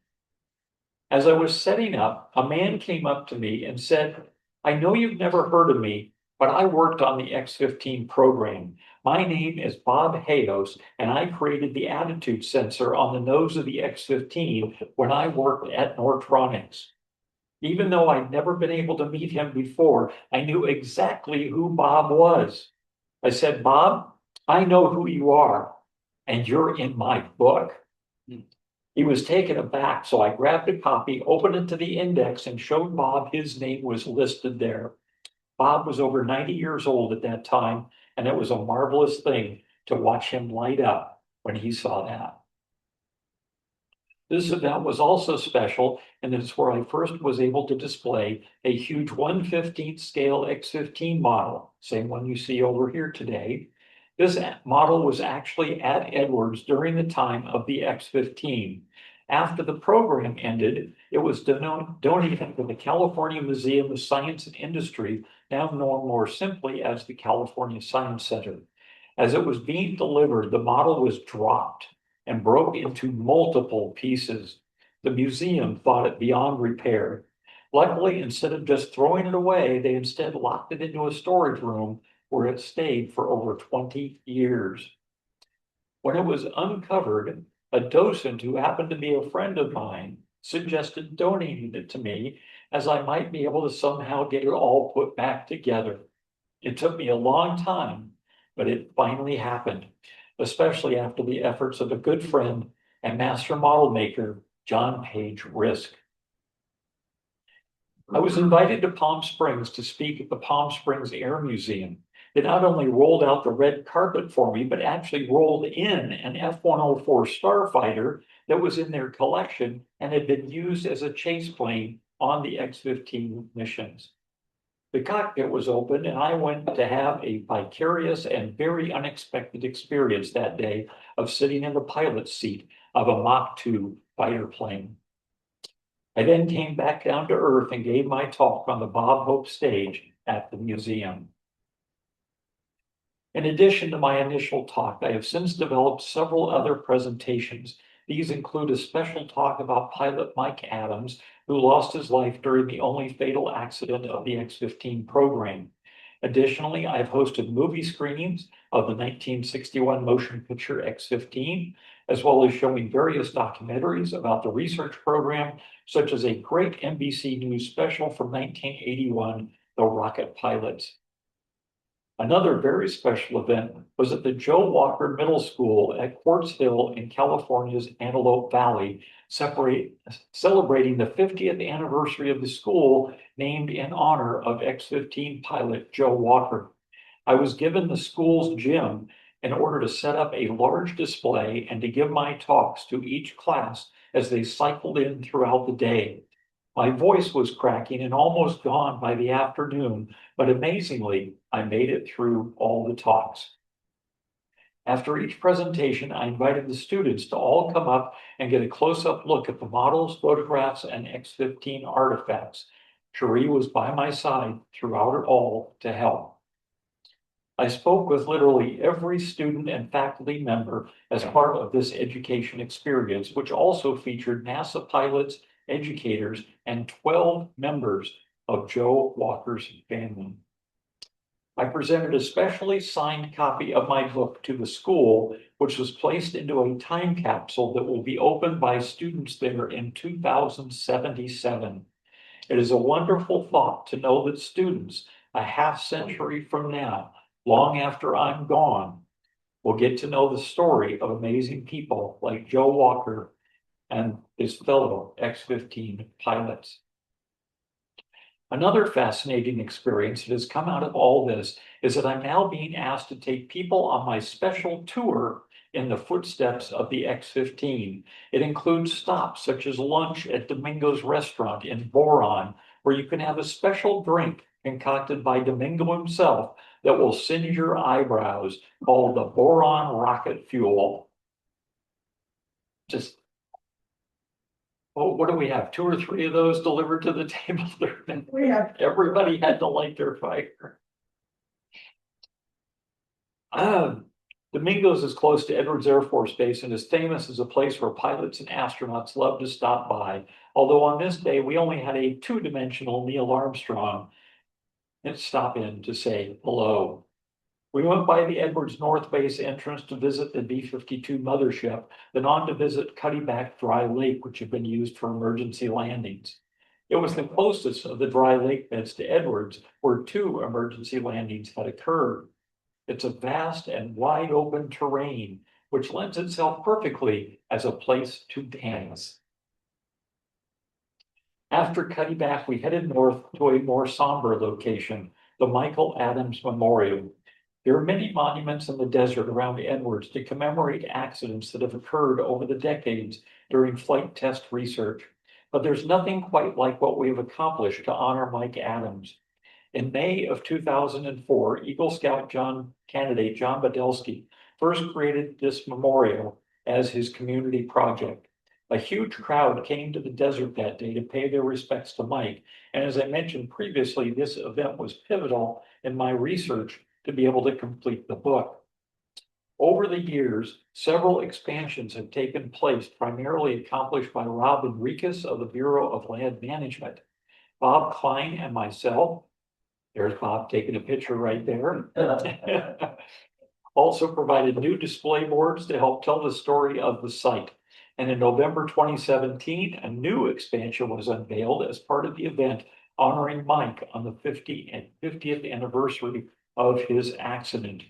As I was setting up, a man came up to me and said, "I know you've never heard of me, but I worked on the X-15 program. My name is Bob Hayos, and I created the attitude sensor on the nose of the X-15 when I worked at Nortronics." Even though I'd never been able to meet him before, I knew exactly who Bob was. I said, "Bob, I know who you are, and you're in my book." He was taken aback, so I grabbed a copy, opened it to the index, and showed Bob his name was listed there. Bob was over 90 years old at that time, and it was a marvelous thing to watch him light up when he saw that. This event was also special, and it's where I first was able to display a huge 1/15 scale X-15 model, same one you see over here today. This model was actually at Edwards during the time of the X-15. After the program ended, it was donated to the California Museum of Science and Industry, now known more simply as the California Science Center. As it was being delivered, the model was dropped and broke into multiple pieces. The museum thought it beyond repair. Luckily, instead of just throwing it away, they instead locked it into a storage room where it stayed for over 20 years. When it was uncovered, a docent who happened to be a friend of mine suggested donating it to me, as I might be able to somehow get it all put back together. It took me a long time, but it finally happened, especially after the efforts of a good friend and master model maker, John Page Risk. I was invited to Palm Springs to speak at the Palm Springs Air Museum. They not only rolled out the red carpet for me, but actually rolled in an F-104 starfighter that was in their collection and had been used as a chase plane on the X-15 missions. The cockpit was open, and I went to have a vicarious and very unexpected experience that day of sitting in the pilot's seat of a Mach 2 fighter plane. I then came back down to earth and gave my talk on the Bob Hope stage at the museum. In addition to my initial talk, I have since developed several other presentations. These include a special talk about pilot Mike Adams, who lost his life during the only fatal accident of the X-15 program. Additionally, I've hosted movie screenings of the 1961 motion picture X-15, as well as showing various documentaries about the research program, such as a great NBC News special from 1981, The Rocket Pilots. Another very special event was at the Joe Walker Middle School at Quartz Hill in California's Antelope Valley, celebrating the 50th anniversary of the school, named in honor of X-15 pilot Joe Walker. I was given the school's gym in order to set up a large display and to give my talks to each class as they cycled in throughout the day. My voice was cracking and almost gone by the afternoon, but amazingly, I made it through all the talks. After each presentation, I invited the students to all come up and get a close-up look at the models, photographs, and X-15 artifacts. Cherie was by my side throughout it all to help. I spoke with literally every student and faculty member as part of this education experience, which also featured NASA pilots, educators, and 12 members of Joe Walker's family. I presented a specially signed copy of my book to the school, which was placed into a time capsule that will be opened by students there in 2077. It is a wonderful thought to know that students, a half century from now, long after I'm gone, will get to know the story of amazing people like Joe Walker and his fellow X-15 pilots. Another fascinating experience that has come out of all this is that I'm now being asked to take people on my special tour in the footsteps of the X-15. It includes stops such as lunch at Domingo's restaurant in Boron, where you can have a special drink concocted by Domingo himself that will singe your eyebrows, called the boron rocket fuel. Just, oh, what do we have? 2 or 3 of those delivered to the table? We have, Everybody had to light their fire. Dominguez is close to Edwards Air Force Base and is famous as a place where pilots and astronauts love to stop by. Although on this day, we only had a 2-dimensional Neil Armstrong and stop in to say hello. We went by the Edwards North Base entrance to visit the B-52 mothership, then on to visit Cuddyback Dry Lake, which had been used for emergency landings. It was the closest of the dry lake beds to Edwards, where 2 emergency landings had occurred. It's a vast and wide open terrain, which lends itself perfectly as a place to dance. After Cuddyback, we headed north to a more somber location, the Michael Adams Memorial. There are many monuments in the desert around Edwards to commemorate accidents that have occurred over the decades during flight test research, but there's nothing quite like what we have accomplished to honor Mike Adams. In May of 2004, Eagle Scout candidate John Badelsky first created this memorial as his community project. A huge crowd came to the desert that day to pay their respects to Mike, and as I mentioned previously, this event was pivotal in my research to be able to complete the book. Over the years, several expansions have taken place, primarily accomplished by Rob Enriquez of the Bureau of Land Management. Bob Klein and myself, there's Bob taking a picture right there, also provided new display boards to help tell the story of the site. And in November 2017, a new expansion was unveiled as part of the event honoring Mike on the 50th anniversary of his accident.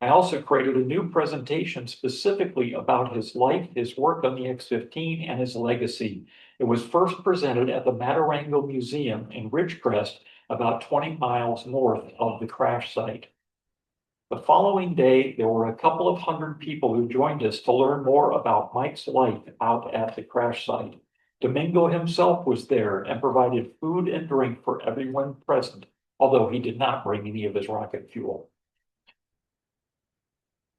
I also created a new presentation specifically about his life, his work on the X-15, and his legacy. It was first presented at the Matarango Museum in Ridgecrest, about 20 miles north of the crash site. The following day, there were a couple of hundred people who joined us to learn more about Mike's life out at the crash site. Domingo himself was there and provided food and drink for everyone present, although he did not bring any of his rocket fuel.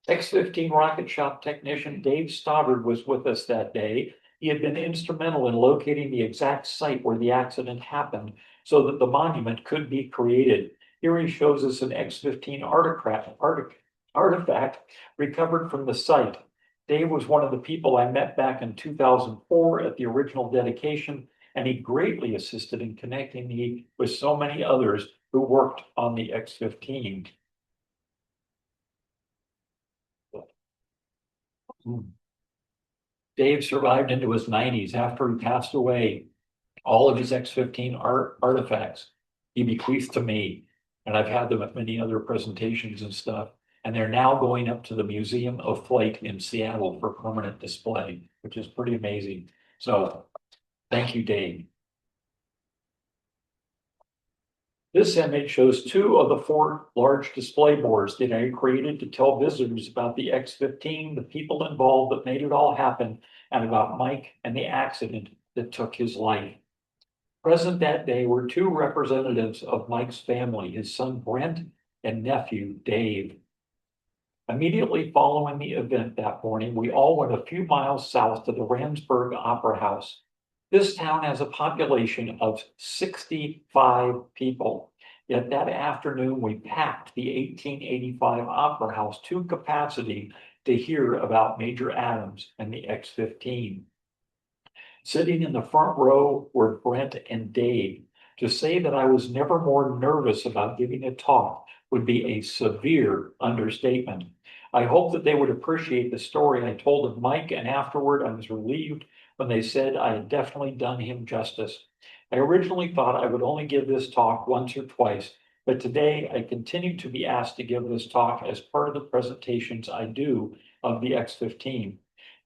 X-15 rocket shop technician Dave Stoddard was with us that day. He had been instrumental in locating the exact site where the accident happened so that the monument could be created. Here he shows us an X-15 artifact recovered from the site. Dave was one of the people I met back in 2004 at the original dedication, and he greatly assisted in connecting me with so many others who worked on the X-15. Dave survived into his 90s. After he passed away, all of his X-15 artifacts he bequeathed to me. And I've had them at many other presentations and stuff. And they're now going up to the Museum of Flight in Seattle for permanent display, which is pretty amazing. So thank you, Dave. This image shows two of the four large display boards that I created to tell visitors about the X-15, the people involved that made it all happen, and about Mike and the accident that took his life. Present that day were two representatives of Mike's family, his son Brent and nephew Dave. Immediately following the event that morning, we all went a few miles south to the Ramsburg Opera House. This town has a population of 65 people. Yet that afternoon, we packed the 1885 Opera House to capacity to hear about Major Adams and the X-15. Sitting in the front row were Brent and Dave. To say that I was never more nervous about giving a talk would be a severe understatement. I hope that they would appreciate the story I told of Mike, and afterward I was relieved when they said I had definitely done him justice. I originally thought I would only give this talk once or twice, but today I continue to be asked to give this talk as part of the presentations I do of the X-15.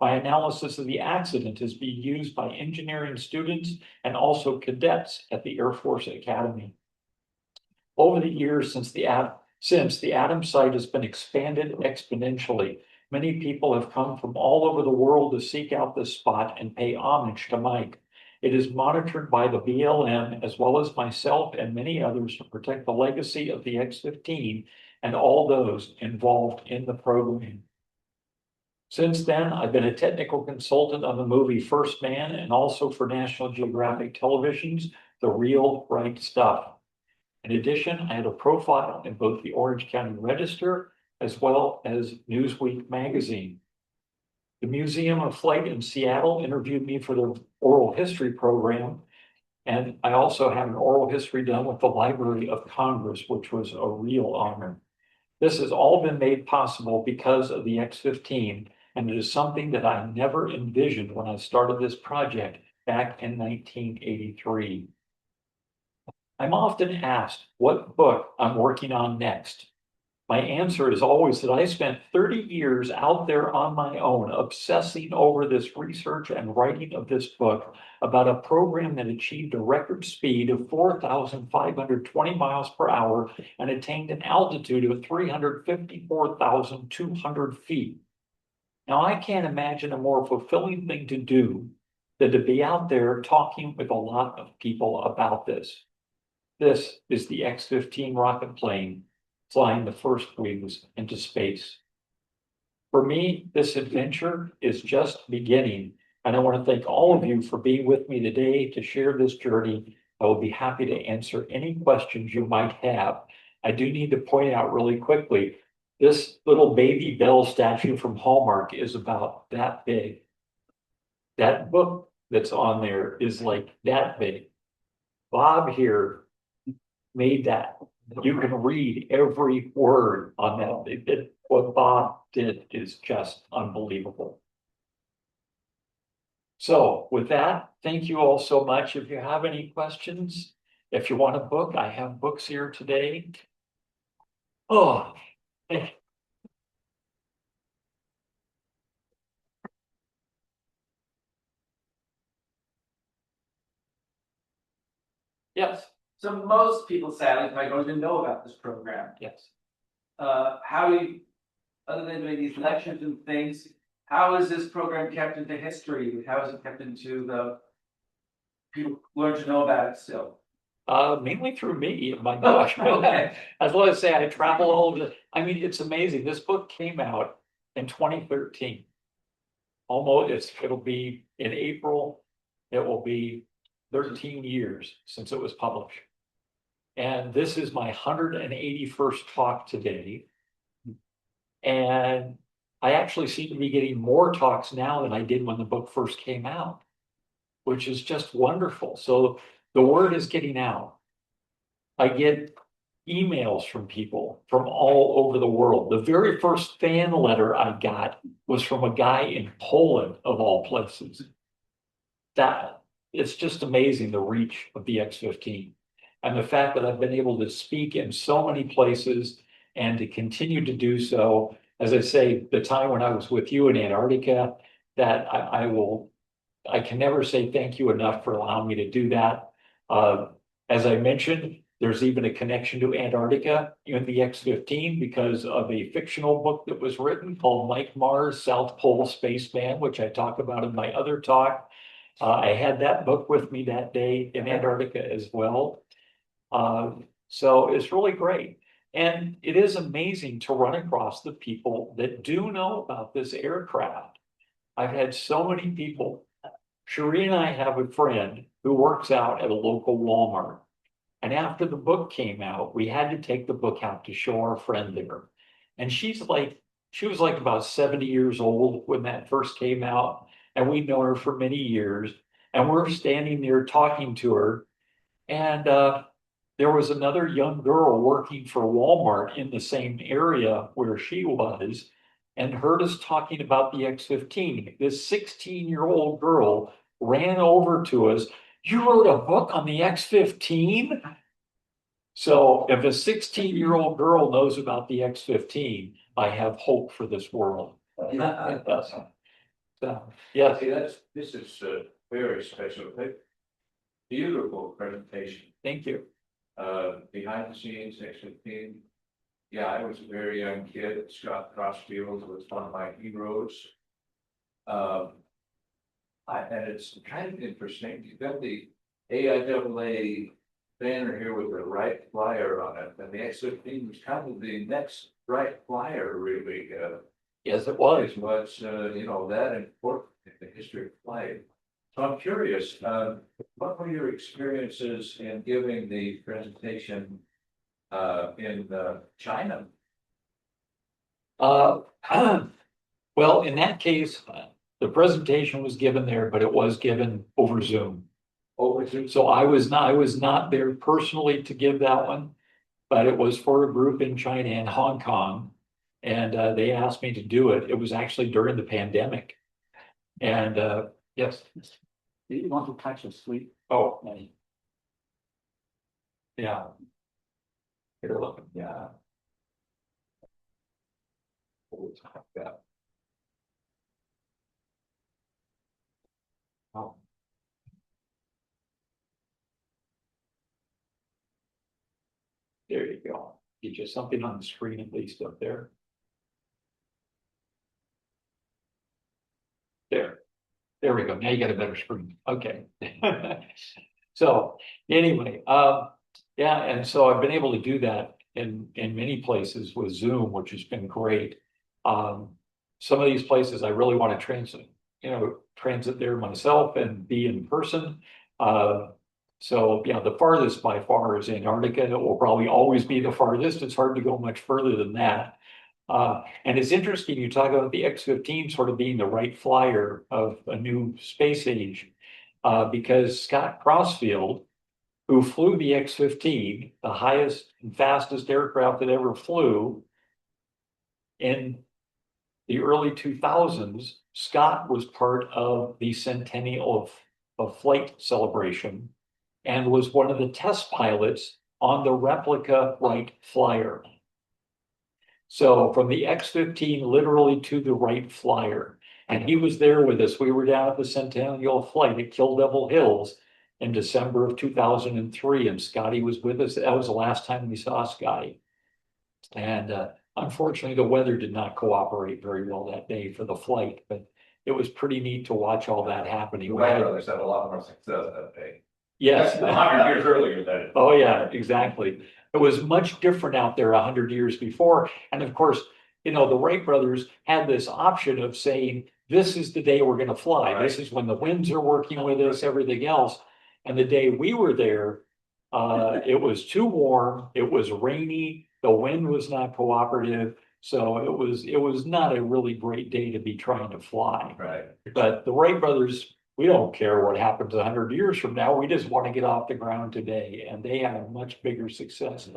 My analysis of the accident is being used by engineering students and also cadets at the Air Force Academy. Over the years since the Adams site has been expanded exponentially, many people have come from all over the world to seek out this spot and pay homage to Mike. It is monitored by the BLM as well as myself and many others to protect the legacy of the X-15 and all those involved in the program. Since then, I've been a technical consultant on the movie First Man and also for National Geographic Television's The Real Right Stuff. In addition, I had a profile in both the Orange County Register as well as Newsweek magazine. The Museum of Flight in Seattle interviewed me for the oral history program, and I also had an oral history done with the Library of Congress, which was a real honor. This has all been made possible because of the X-15, and it is something that I never envisioned when I started this project back in 1983. I'm often asked what book I'm working on next. My answer is always that I spent 30 years out there on my own, obsessing over this research and writing of this book about a program that achieved a record speed of 4,520 miles per hour and attained an altitude of 354,200 feet. Now, I can't imagine a more fulfilling thing to do than to be out there talking with a lot of people about this. This is the X-15 rocket plane flying the first wings into space. For me, this adventure is just beginning, and I want to thank all of you for being with me today to share this journey. I will be happy to answer any questions you might have. I do need to point out really quickly, this little baby Bell statue from Hallmark is about that big. That book that's on there is like that big. Bob here made that. You can read every word on that. What Bob did is just unbelievable. So with that, thank you all so much. If you have any questions, if you want a book, I have books here today. Oh, yes, So most people sadly probably don't even know about this program. yes. How do you, other than doing these lectures and things, how is this program kept into history? How is it kept into the people learn to know about it still? Mainly through me, my gosh. Okay. As well as say, I travel all over. I mean, it's amazing. This book came out in 2013. It'll be in April. It will be 13 years since it was published. And this is my 181st talk today. And I actually seem to be getting more talks now than I did when the book first came out, which is just wonderful. So the word is getting out. I get emails from people from all over the world. The very first fan letter I got was from a guy in Poland, of all places. That, it's just amazing the reach of the X-15. And the fact that I've been able to speak in so many places and to continue to do so, as I say, the time when I was with you in Antarctica, that I can never say thank you enough for allowing me to do that. As I mentioned, there's even a connection to Antarctica in the X-15 because of a fictional book that was written called Mike Mars, South Pole Spaceman, which I talk about in my other talk. I had that book with me that day in Antarctica as well. So it's really great. And it is amazing to run across the people that do know about this aircraft. I've had so many people. Cherie and I have a friend who works out at a local Walmart. And after the book came out, we had to take the book out to show our friend there. And she was like about 70 years old when that first came out. And we'd known her for many years. And we're standing there talking to her. And there was another young girl working for Walmart in the same area where she was and heard us talking about the X-15. This 16-year-old girl ran over to us. You wrote a book on the X-15? So if a 16-year-old girl knows about the X-15, I have hope for this world. Yes. So, yes. See, this is very special. Beautiful presentation. Thank you. Behind the scenes, X-15. Yeah, I was a very young kid. Scott Crossfield was one of my heroes. And it's kind of interesting. You've got the AIAA banner here with the Wright Flyer on it, and the X-15 was kind of the next Wright Flyer, really. Yes, it was. Was that important in the history of flight. So I'm curious, what were your experiences in giving the presentation in China? Well, in that case, the presentation was given there, but it was given over Zoom. So I was not there personally to give that one, but it was for a group in China and Hong Kong. And they asked me to do it. It was actually during the pandemic. And yes. You want to touch a sweet? Oh. Yeah. Here, look, yeah. Always like that. Oh. There you go. Get you something on the screen at least up there. There we go. Now you got a better screen. Okay. So anyway, yeah, and so I've been able to do that in many places with Zoom, which has been great. Some of these places I really want to transit there myself and be in person. So yeah, the farthest by far is Antarctica. It will probably always be the farthest. It's hard to go much further than that. And it's interesting, you talk about the X-15 sort of being the Wright Flyer of a new space age, because Scott Crossfield, who flew the X-15, the highest and fastest aircraft that ever flew in the early 2000s, Scott was part of the centennial of flight celebration and was one of the test pilots on the replica Wright Flyer. So from the X-15 literally to the Wright Flyer. And he was there with us. We were down at the Centennial Flight at Kill Devil Hills in December of 2003. And Scotty was with us. That was the last time we saw Scotty. And unfortunately, the weather did not cooperate very well that day for the flight. But it was pretty neat to watch all that happening. The Wright brothers had a lot more success that day. Yes. 100 years earlier, that is. Oh, yeah, exactly. It was much different out there 100 years before. And of course, the Wright brothers had this option of saying, this is the day we're going to fly. Right. This is when the winds are working with us, everything else. And the day we were there, it was too warm. It was rainy. The wind was not cooperative. So it was not a really great day to be trying to fly. Right. But the Wright brothers we don't care what happens 100 years from now. We just want to get off the ground today. And they had a much bigger success.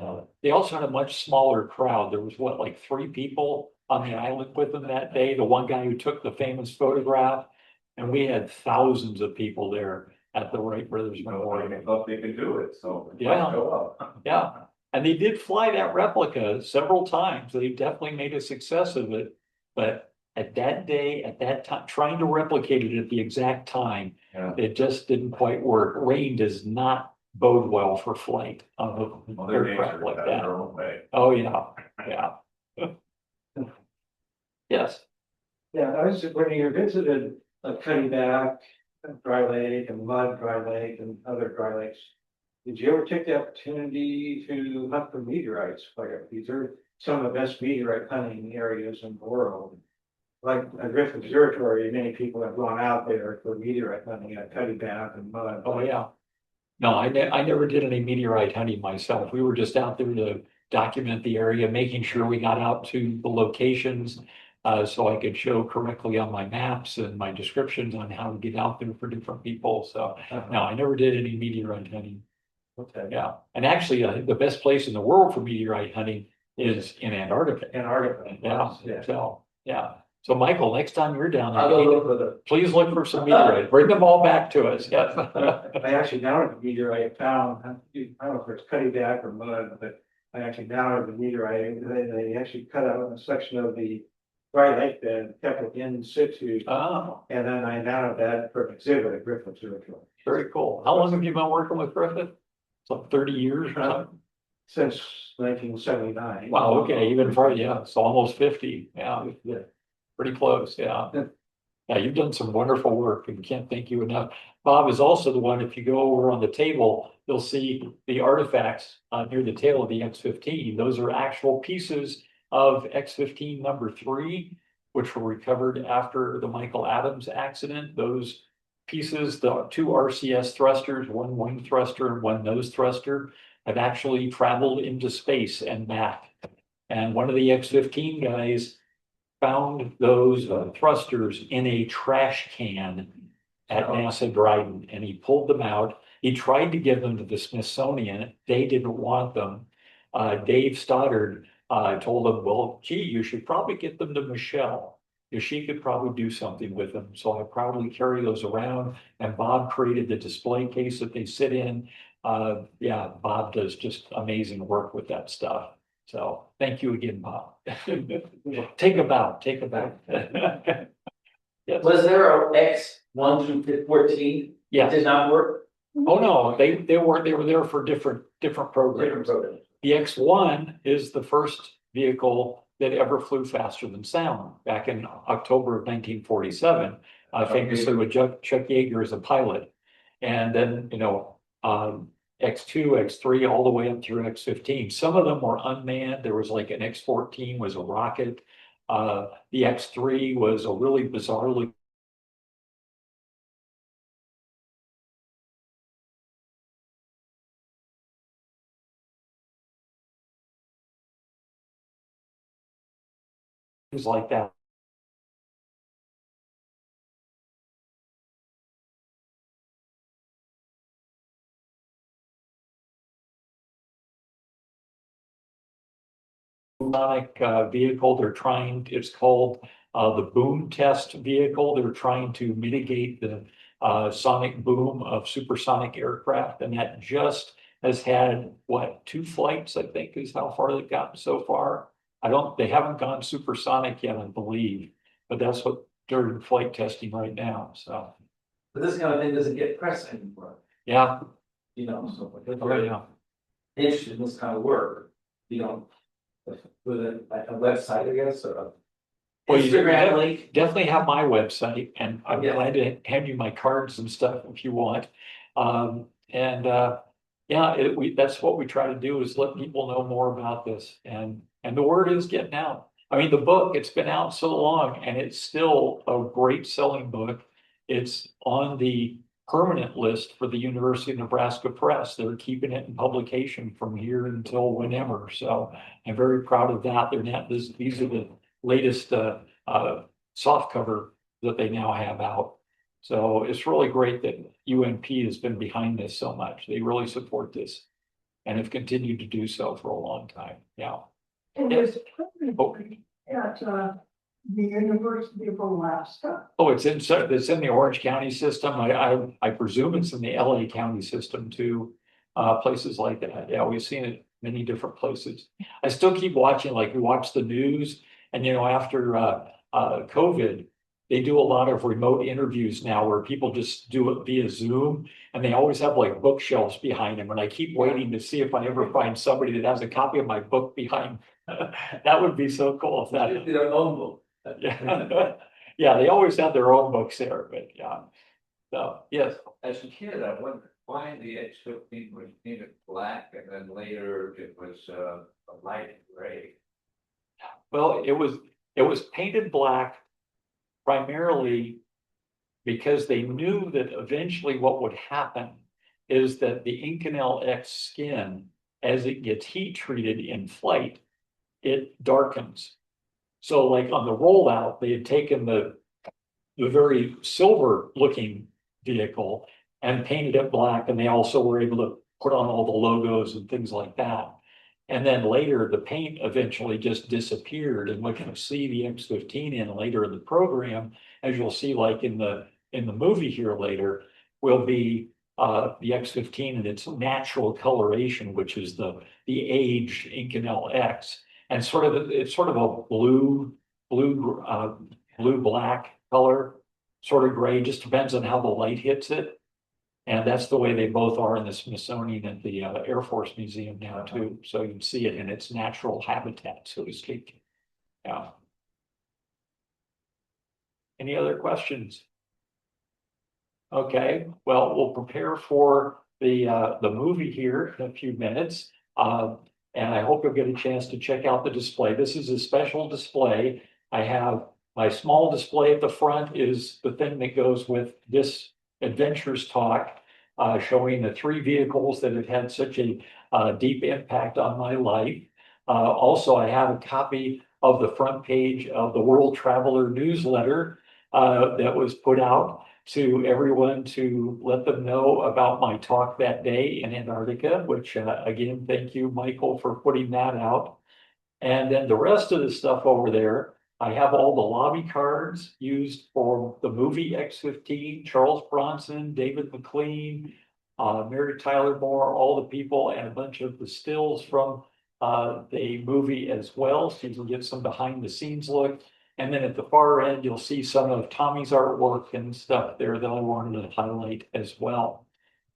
They also had a much smaller crowd. There was what, like 3 people on the island with them that day. The one guy who took the famous photograph. And we had thousands of people there at the Wright Brothers I Memorial. thought they could do it, so. Yeah. Go up. Yeah, and they did fly that replica several times. They definitely made a success of it. But at that day, at that time, trying to replicate it at the exact time, Yeah. it just didn't quite work. Rain does not bode well for flight on an Mother aircraft Nature like has that. her own way. Oh, yeah, yeah. Yes, Yeah, I was, when you visited Cutty Back, Dry Lake and Mud Dry Lake and other dry lakes, did you ever take the opportunity to hunt for meteorites? Like, these are some of the best meteorite hunting areas in the world. Like a Griffith Observatory, many people have gone out there for meteorite hunting at Cutty Back and Mud. oh, yeah. No, I never did any meteorite hunting myself. We were just out there to document the area, making sure we got out to the locations. So I could show correctly on my maps and my descriptions on how to get out there for different people. So, no, I never did any meteorite hunting. Okay. Yeah, and actually, the best place in the world for meteorite hunting is in Antarctica. Antarctica. Yeah, so, yeah. So Michael, next time you're down I'll go there, look for the, please look for some meteorite. Bring them all back to us. Yes. I actually downloaded the meteorite found, I don't know if it's Cutty Back or Mud, but I actually downloaded the meteorite. They actually cut out a section of the dry lake bed, kept it in situ. Oh, And then I mounted that for an exhibit at Griffith Observatory. very cool. How long have you been working with Griffith? It's like 30 years or something? Since 1979. Wow, okay, even for, yeah, so almost 50. Yeah, Yeah. pretty close, yeah. Yeah, you've done some wonderful work and can't thank you enough. Bob is also the one, if you go over on the table, you'll see the artifacts near the tail of the X-15. Those are actual pieces of X-15 number 3, which were recovered after the Michael Adams accident. Those pieces, the 2 RCS thrusters, 1 wing thruster and 1 nose thruster, have actually traveled into space and back. And one of the X-15 guys found those thrusters in a trash can at NASA Dryden, and he pulled them out. He tried to give them to the Smithsonian. They didn't want them. Dave Stoddard told him, well, gee, you should probably get them to Michelle, because she could probably do something with them. So I proudly carry those around, and Bob created the display case that they sit in. Yeah, Bob does just amazing work with that stuff. So thank you again, Bob. Take a bow, take a bow. Yes. was there a X1 through 14? Yeah. Did not work? Oh, no, they were there for different programs. The X1 is the first vehicle that ever flew faster than sound back in October of 1947, famously with Chuck Yeager as a pilot. And then, X2, X3, all the way up through X15. Some of them were unmanned. There was like an X14 was a rocket. The X3 was a really bizarrely things like that. Sonic vehicle, it's called the boom test vehicle. They're trying to mitigate the sonic boom of supersonic aircraft, and that just has had, what, 2 flights, I think, is how far they've gotten so far. They haven't gone supersonic yet, I believe, but that's what during flight testing right now, so, But this kind of thing doesn't get press anymore, yeah. so if Oh, you're yeah. interested in this kind of work, with a website, I guess, or a Well, you Instagram link. definitely have my website, and I'm Yeah. glad to hand you my cards and stuff if you want. Yeah, that's what we try to do, is let people know more about this, and the word is getting out. I mean, the book, it's been out so long, and it's still a great selling book. It's on the permanent list for the University of Nebraska Press. They're keeping it in publication from here until whenever, so I'm very proud of that. These are the latest soft cover that they now have out. So it's really great that UNP has been behind this so much. They really support this and have continued to do so for a long time. Yeah. And Yes. there's Oh, at, the University of Alaska. oh, it's in the Orange County system. I presume it's in the LA County system too. Places like that. Yeah, we've seen it many different places. I still keep watching, like we watch the news and after COVID, they do a lot of remote interviews now where people just do it via Zoom and they always have like bookshelves behind them. And I keep waiting to see if I ever find somebody that has a copy of my book behind. That would be so cool if that. Their own book. Yeah, yeah, they always have their own books there, but yeah. So, yes, As a kid, I wondered why the X-15 was painted black and then later it was a light gray. well, it was painted black primarily because they knew that eventually what would happen is that the Inconel X skin, as it gets heat treated in flight, it darkens. So like on the rollout, they had taken the very silver looking vehicle and painted it black. And they also were able to put on all the logos and things like that. And then later, the paint eventually just disappeared. And what you see the X-15 in later in the program, as you'll see like in the movie here later, will be the X-15 in its natural coloration, which is the aged Inconel X. And it's sort of a blue black color, sort of gray, just depends on how the light hits it. And that's the way they both are in the Smithsonian and the Air Force Museum now too. So you can see it in its natural habitat, so to speak. Yeah. Any other questions? Okay, well, we'll prepare for the movie here in a few minutes. And I hope you'll get a chance to check out the display. This is a special display. I have my small display at the front is the thing that goes with this adventures talk, showing the 3 vehicles that have had such a deep impact on my life. Also, I have a copy of the front page of the World Traveler newsletter that was put out to everyone to let them know about my talk that day in Antarctica, which again, thank you, Michael, for putting that out. And then the rest of the stuff over there, I have all the lobby cards used for the movie X-15, Charles Bronson, David McLean, Mary Tyler Moore, all the people, and a bunch of the stills from the movie as well, so you can get some behind the scenes look. And then at the far end, you'll see some of Tommy's artwork and stuff there that I wanted to highlight as well.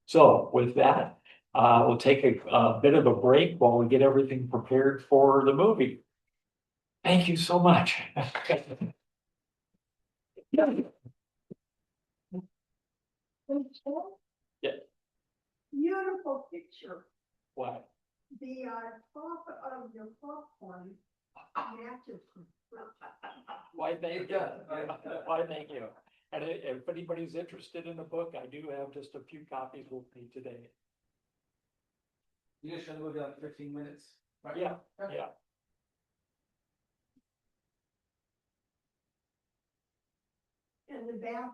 So with that, we'll take a bit of a break while we get everything prepared for the movie. Thank you so much. Yeah. Beautiful picture. What? The top of your popcorn matches. Why, thank you. Why, thank you. And if anybody's interested in the book, I do have just a few copies with me today. You just show the movie like 15 minutes. Right? Yeah, yeah. And the back